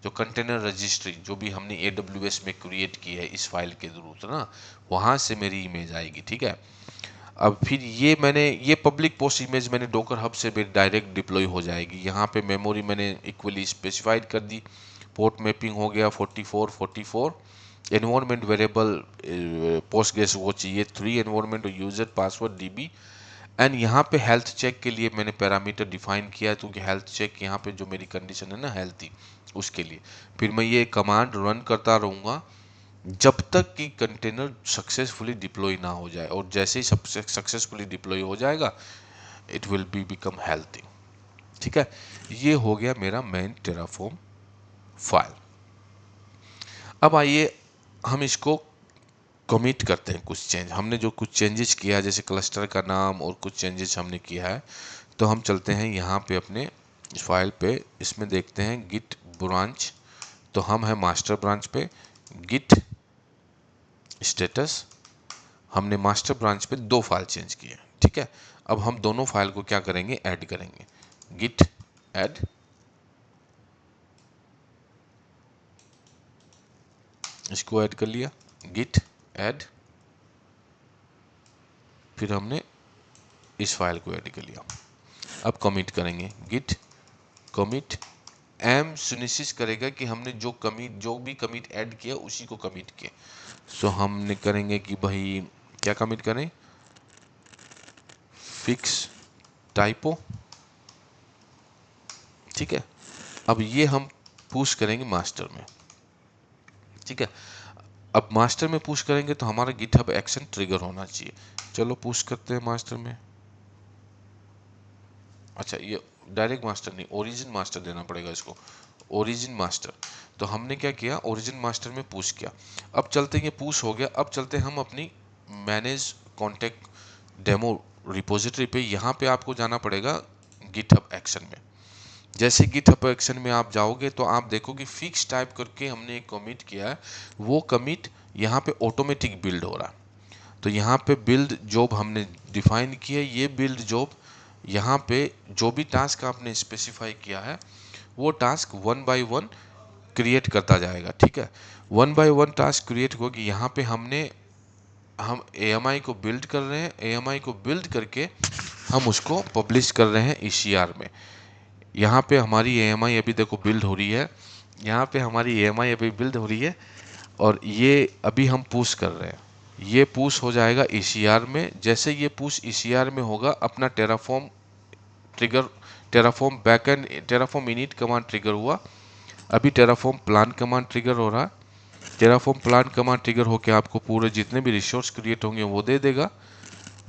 जो कंटेनर रजिस्ट्री जो भी हमने AWS में क्रिएट की है इस फाइल के थ्रू, तो ना वहाँ से मेरी इमेज आएगी, ठीक है। अब फिर ये पब्लिक पोस्ट इमेज मैंने डोकर हब से डायरेक्ट डिप्लॉय हो जाएगी। यहाँ पे मेमोरी मैंने इक्वली स्पेसिफाइड कर दी, पोर्ट मैपिंग हो गया 44 एनवायरनमेंट वेरिएबल पोस्टग्रेस वो चाहिए 3 environment user password DB and यहाँ पे हेल्थ चेक के लिए मैंने पैरामीटर डिफाइन किया है, क्योंकि हेल्थ चेक यहाँ पे जो मेरी कंडीशन है ना हेल्थी, उसके लिए फिर मैं ये कमांड रन करता रहूँगा जब तक कि कंटेनर सक्सेसफुली डिप्लॉय ना हो जाए, और जैसे ही सक्सेसफुली डिप्लॉय हो जाएगा it will be become healthy. ठीक है, ये हो गया मेरा मेन टेराफॉर्म फाइल। अब आइए हम इसको कमिट करते हैं, कुछ चेंज हमने जो कुछ चेंजेस किया है, जैसे क्लस्टर का नाम और कुछ चेंजेस हमने किया है, तो हम चलते हैं यहाँ पे अपने फाइल पे, इसमें देखते हैं गिट ब्रांच, तो हम हैं मास्टर ब्रांच पे। गिट स्टेटस, हमने मास्टर ब्रांच पे 2 फाइल चेंज किए। ठीक है, अब हम दोनों फाइल को क्या करेंगे, ऐड करेंगे। गिट ऐड, इसको ऐड कर लिया, गिट ऐड, फिर हमने इस फाइल को ऐड कर लिया। अब कमिट करेंगे, गिट कमिट एम सुनिश्चित करेगा कि हमने जो भी कमिट ऐड किया उसी को कमिट किया। सो हमने करेंगे कि भाई क्या कमिट करें, फिक्स टाइपो। ठीक है, अब ये हम पुश करेंगे मास्टर में। ठीक है, अब मास्टर में पुश करेंगे तो हमारा गिटहब एक्शन ट्रिगर होना चाहिए। चलो पुश करते हैं मास्टर में। अच्छा, ये डायरेक्ट मास्टर नहीं, ओरिजिन मास्टर देना पड़ेगा इसको, ओरिजिन मास्टर। तो हमने क्या किया, ओरिजिन मास्टर में पुश किया। अब चलते हैं, ये पुश हो गया, अब चलते हैं हम अपनी मैनेज कॉन्टेक्ट डेमो रिपोजिटरी पे। यहाँ पे आपको जाना पड़ेगा गिटहब एक्शन में। जैसे गिटहब एक्शन में आप जाओगे तो आप देखोगे फिक्स टाइप करके हमने एक कमिट किया है, वो कमिट यहाँ पे ऑटोमेटिक बिल्ड हो रहा है। तो यहाँ पे बिल्ड जॉब हमने डिफाइन किया है, ये बिल्ड जॉब यहाँ पे जो भी टास्क आपने स्पेसिफाई किया है वो टास्क 1 बाय 1 क्रिएट करता जाएगा। ठीक है, 1 बाय 1 टास्क क्रिएट होगी। यहाँ पे हम AMI को बिल्ड कर रहे हैं, AMI को बिल्ड करके हम उसको पब्लिश कर रहे हैं ECR में। यहाँ पे हमारी AMI अभी देखो बिल्ड हो रही है, यहाँ पे हमारी AMI अभी बिल्ड हो रही है, और ये अभी हम पुश कर रहे हैं। ये पुश हो जाएगा ECR में। जैसे ये पुश ECR में होगा, अपना Terraform trigger, Terraform backend, Terraform init command trigger हुआ। अभी टेराफॉर्म प्लान कमांड ट्रिगर हो रहा है। टेराफॉर्म प्लान कमांड ट्रिगर होकर आपको पूरे जितने भी रिसोर्स क्रिएट होंगे वो दे देगा।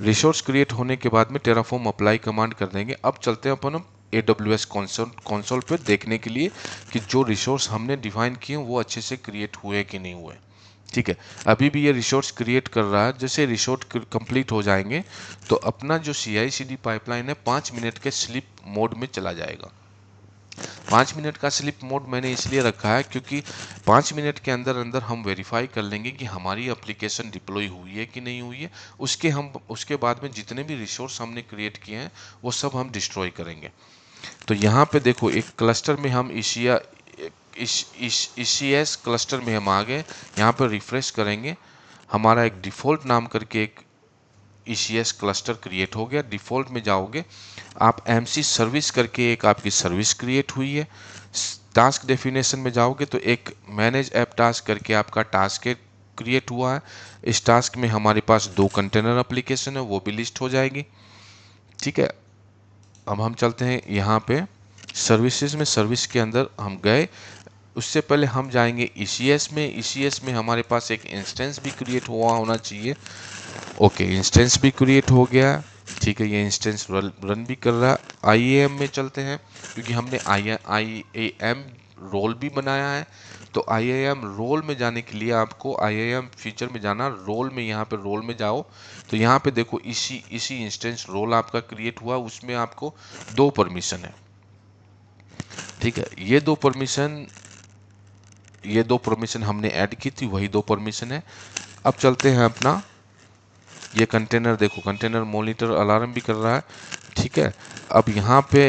रिसोर्स क्रिएट होने के बाद में टेराफॉर्म अप्लाई कमांड कर देंगे। अब चलते हैं अपन AWS कंसोल पे देखने के लिए कि जो रिसोर्स हमने डिफाइन किए वो अच्छे से क्रिएट हुए कि नहीं हुए। ठीक है, अभी भी ये रिसोर्स क्रिएट कर रहा है। जैसे रिसोर्स कंप्लीट हो जाएंगे तो अपना जो CI/CD पाइपलाइन है 5 मिनट के स्लीप मोड में चला जाएगा। 5 मिनट का स्लीप मोड मैंने इसलिए रखा है क्योंकि 5 मिनट के अंदर अंदर हम वेरीफाई कर लेंगे कि हमारी एप्लीकेशन डिप्लॉय हुई है कि नहीं हुई है। उसके बाद में जितने भी रिसोर्स हमने क्रिएट किए हैं वो सब हम डिस्ट्रॉय करेंगे। तो यहाँ पे देखो, एक क्लस्टर में हम ECS क्लस्टर में हम आ गए। यहाँ पर रिफ्रेश करेंगे, हमारा एक डिफ़ॉल्ट नाम करके एक ECS क्लस्टर क्रिएट हो गया। डिफ़ॉल्ट में जाओगे आप, MC सर्विस करके एक आपकी सर्विस क्रिएट हुई है। टास्क डेफिनेशन में जाओगे तो एक मैनेज ऐप टास्क करके आपका टास्क क्रिएट हुआ है। इस टास्क में हमारे पास 2 कंटेनर एप्लीकेशन है, वो भी लिस्ट हो जाएगी। ठीक है, अब हम चलते हैं यहाँ पे सर्विसेज में। सर्विस के अंदर हम गए, उससे पहले हम जाएंगे ECS में। ECS में हमारे पास एक इंस्टेंस भी क्रिएट हुआ होना चाहिए। ओके, इंस्टेंस भी क्रिएट हो गया। ठीक है, ये इंस्टेंस रन भी कर रहा है। IAM में चलते हैं क्योंकि हमने IAM रोल भी बनाया है। तो IAM रोल में जाने के लिए आपको IAM फीचर में जाना, रोल में, यहाँ पे रोल में जाओ तो यहाँ पे देखो इसी इंस्टेंस रोल आपका क्रिएट हुआ, उसमें आपको 2 परमिशन है। ठीक है, ये दो परमिशन हमने ऐड की थी, वही 2 परमिशन है। अब चलते हैं अपना, ये कंटेनर देखो, कंटेनर मॉनिटर अलार्म भी कर रहा है। ठीक है, अब यहाँ पे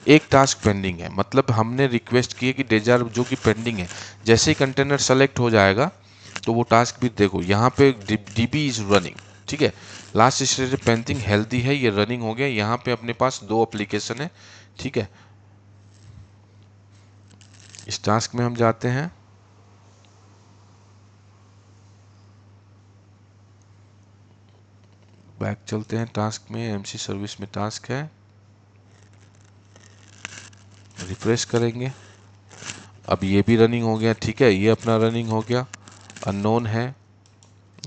एक टास्क पेंडिंग है, मतलब हमने रिक्वेस्ट की है कि डेजार जो कि पेंडिंग है। जैसे ही कंटेनर सेलेक्ट हो जाएगा तो वो टास्क भी देखो यहाँ पे DB इज रनिंग। ठीक है, लास्ट स्टेज पेंडिंग हेल्दी है, ये रनिंग हो गया। यहाँ पे अपने पास 2 एप्लीकेशन है। ठीक है, इस टास्क में हम जाते हैं, बैक चलते हैं टास्क में, एमसी सर्विस में टास्क है, रिफ्रेश करेंगे। अब ये भी रनिंग हो गया, ठीक है, ये अपना रनिंग हो गया, अननोन है,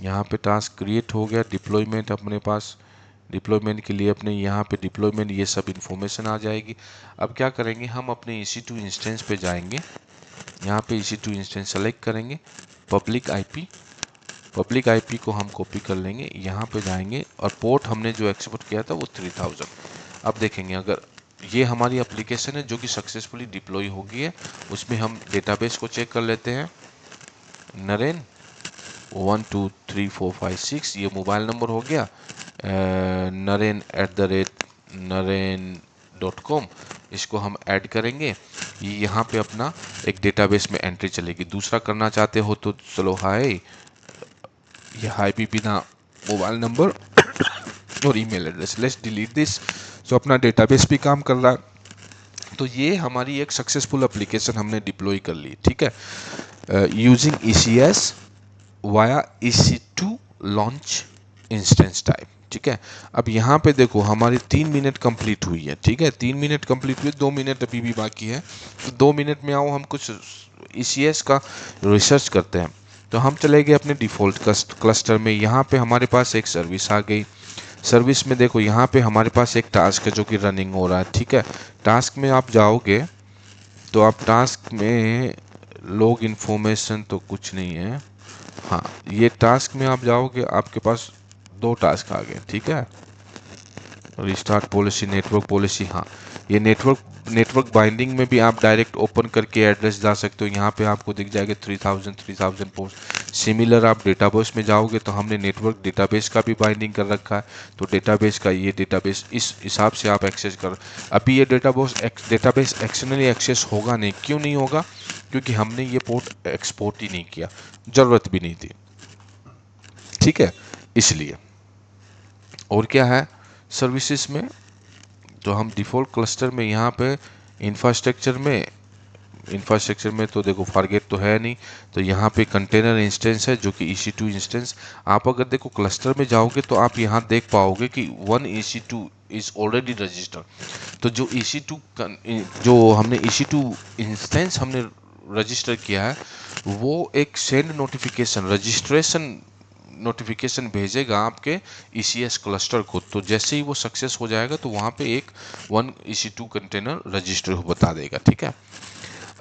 यहाँ पे टास्क क्रिएट हो गया, डिप्लॉयमेंट अपने पास, डिप्लॉयमेंट के लिए अपने यहाँ पे डिप्लॉयमेंट ये सब इन्फॉर्मेशन आ जाएगी। अब क्या करेंगे, हम अपने EC2 इंस्टेंस पे जाएंगे, यहाँ पे EC2 इंस्टेंस सेलेक्ट करेंगे, पब्लिक आईपी को हम कॉपी कर लेंगे, यहाँ पे जाएंगे और पोर्ट हमने जो एक्सपोर्ट किया था वो 3000। अब देखेंगे अगर ये हमारी एप्लीकेशन है जो कि सक्सेसफुली डिप्लॉय हो गई है, उसमें हम डेटाबेस को चेक कर लेते हैं। नरेन 123456 ये मोबाइल नंबर हो गया, naren@naren.com, इसको हम ऐड करेंगे, ये यहाँ पे अपना एक डेटाबेस में एंट्री चलेगी। दूसरा करना चाहते हो तो चलो हाय, ये हाई भी बिना मोबाइल नंबर और email address, let's delete this. तो अपना डेटाबेस भी काम कर रहा है। तो ये हमारी एक सक्सेसफुल एप्लीकेशन हमने डिप्लॉय कर ली, ठीक है, using ECS via EC2 launch instance type, ठीक है। अब यहाँ पे देखो हमारी 3 मिनट कंप्लीट हुई है, ठीक है, 3 मिनट कंप्लीट हुई, 2 मिनट अभी भी बाकी है। तो 2 मिनट में आओ हम कुछ ECS का रिसर्च करते हैं। तो हम चले गए अपने डिफ़ॉल्ट क्लस्टर में, यहाँ पे हमारे पास एक सर्विस आ गई। सर्विस में देखो यहाँ पे हमारे पास एक टास्क है जो कि रनिंग हो रहा है, ठीक है। टास्क में आप जाओगे तो आप टास्क में लॉग इन्फॉर्मेशन तो कुछ नहीं है, हाँ ये टास्क में आप जाओगे, आपके पास 2 टास्क आ गए, ठीक है, रिस्टार्ट पॉलिसी, नेटवर्क पॉलिसी, हाँ ये नेटवर्क बाइंडिंग में भी आप डायरेक्ट ओपन करके एड्रेस जा सकते हो। यहाँ पे आपको दिख जाएगा 3000 पोस्ट। सिमिलर आप डेटाबेस में जाओगे तो हमने नेटवर्क डेटाबेस का भी बाइंडिंग कर रखा है, तो डेटाबेस का ये डेटाबेस इस हिसाब से आप एक्सेस कर। अभी ये डेटाबेस एक्सटर्नली एक्सेस होगा नहीं, क्यों नहीं होगा, क्योंकि हमने ये पोर्ट एक्सपोर्ट ही नहीं किया, ज़रूरत भी नहीं थी, ठीक है, इसलिए। और क्या है सर्विसेज में, तो हम डिफ़ॉल्ट क्लस्टर में यहाँ पे इंफ्रास्ट्रक्चर में तो देखो फारगेट तो है नहीं, तो यहाँ पे कंटेनर इंस्टेंस है जो कि EC2 इंस्टेंस। आप अगर देखो क्लस्टर में जाओगे तो आप यहाँ देख पाओगे कि 1 EC2 इज़ ऑलरेडी रजिस्टर्ड। तो जो EC2 जो हमने EC2 इंस्टेंस हमने रजिस्टर किया है, वो एक सेंड नोटिफिकेशन रजिस्ट्रेशन नोटिफिकेशन भेजेगा आपके ECS क्लस्टर को। तो जैसे ही वो सक्सेस हो जाएगा तो वहाँ पे एक 1 EC2 कंटेनर रजिस्टर बता देगा, ठीक है।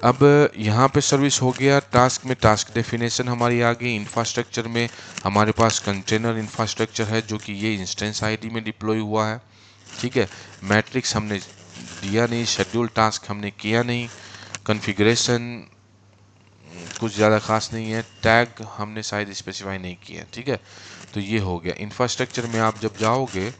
अब यहाँ पे सर्विस हो गया, टास्क में टास्क डेफिनेशन हमारी आ गई, इंफ्रास्ट्रक्चर में हमारे पास कंटेनर इंफ्रास्ट्रक्चर है जो कि ये इंस्टेंस आईडी में डिप्लॉय हुआ है, ठीक है। मैट्रिक्स हमने दिया नहीं, शेड्यूल टास्क हमने किया नहीं, कॉन्फ़िगरेशन कुछ ज़्यादा खास नहीं है, टैग हमने शायद स्पेसिफाई नहीं किया, ठीक है। तो ये हो गया। इंफ्रास्ट्रक्चर में आप जब जाओगे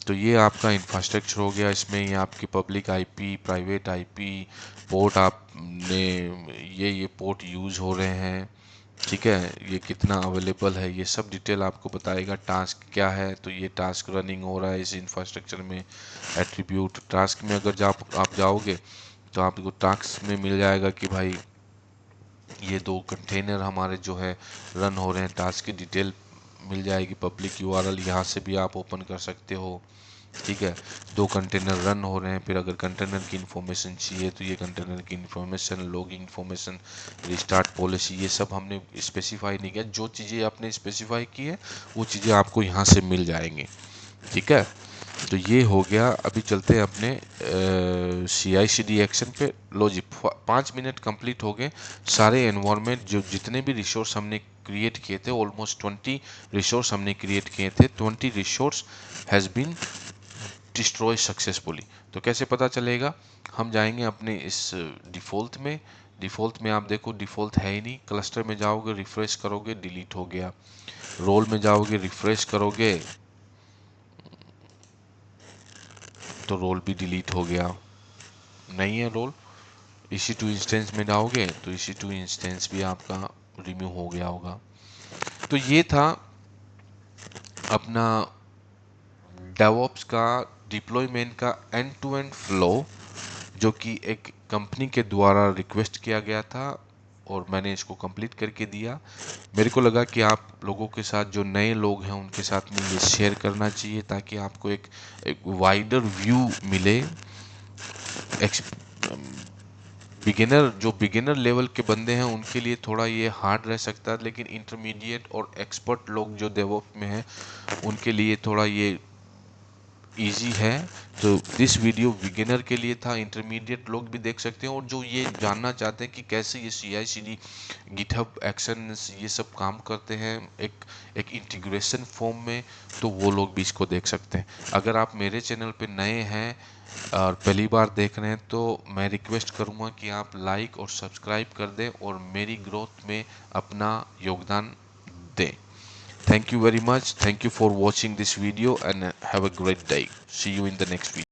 तो ये आपका इंफ्रास्ट्रक्चर हो गया, इसमें ये आपकी public IP, private IP, port आपने ये पोर्ट यूज़ हो रहे हैं, ठीक है, ये कितना अवेलेबल है, ये सब डिटेल आपको बताएगा। टास्क क्या है, तो ये टास्क रनिंग हो रहा है इस इंफ्रास्ट्रक्चर में। एट्रीब्यूट टास्क में अगर आप जाओगे तो आपको टास्क में मिल जाएगा कि भाई ये 2 कंटेनर हमारे जो है रन हो रहे हैं, टास्क की डिटेल मिल जाएगी, पब्लिक URL यहाँ से भी आप ओपन कर सकते हो, ठीक है। 2 कंटेनर रन हो रहे हैं, फिर अगर कंटेनर की इन्फॉर्मेशन चाहिए तो ये कंटेनर की information, logging information, restart policy, ये सब हमने स्पेसिफाई नहीं किया। जो चीज़ें आपने स्पेसिफाई की है वो चीज़ें आपको यहाँ से मिल जाएंगी, ठीक है। तो ये हो गया। अभी चलते हैं अपने CI/CD एक्शन पे। लो जी, 5 मिनट कंप्लीट हो गए। सारे एनवायरनमेंट जो जितने भी रिसोर्स हमने क्रिएट किए थे, ऑलमोस्ट 20 रिसोर्स हमने क्रिएट किए थे, 20 resource has been destroy successfully. तो कैसे पता चलेगा, हम जाएंगे अपने इस डिफ़ॉल्ट में आप देखो डिफ़ॉल्ट है ही नहीं, क्लस्टर में जाओगे, रिफ्रेश करोगे, डिलीट हो गया। रोल में जाओगे, रिफ्रेश करोगे तो रोल भी डिलीट हो गया, नहीं है रोल। EC2 इंस्टेंस में जाओगे तो EC2 इंस्टेंस भी आपका रिमूव हो गया होगा। तो ये था अपना डेवऑप्स का डिप्लॉयमेंट का एंड टू एंड फ्लो, जो कि एक कंपनी के द्वारा रिक्वेस्ट किया गया था और मैंने इसको कंप्लीट करके दिया। मेरे को लगा कि आप लोगों के साथ, जो नए लोग हैं उनके साथ में ये शेयर करना चाहिए, ताकि आपको एक वाइडर व्यू मिले। बिगिनर लेवल के बंदे हैं उनके लिए थोड़ा ये हार्ड रह सकता है, लेकिन इंटरमीडिएट और एक्सपर्ट लोग जो डेवलप में हैं उनके लिए थोड़ा ये इजी है। तो दिस वीडियो बिगिनर के लिए था, इंटरमीडिएट लोग भी देख सकते हैं, और जो ये जानना चाहते हैं कि कैसे ये CI/CD, गिटहब एक्शंस, ये सब काम करते हैं एक इंटीग्रेशन फॉर्म में, तो वो लोग भी इसको देख सकते हैं। अगर आप मेरे चैनल पे नए हैं और पहली बार देख रहे हैं, तो मैं रिक्वेस्ट करूँगा कि आप लाइक और सब्सक्राइब कर दें और मेरी ग्रोथ में अपना योगदान दें। Thank you very much. Thank you for watching this video and have a great day. See you in the next video.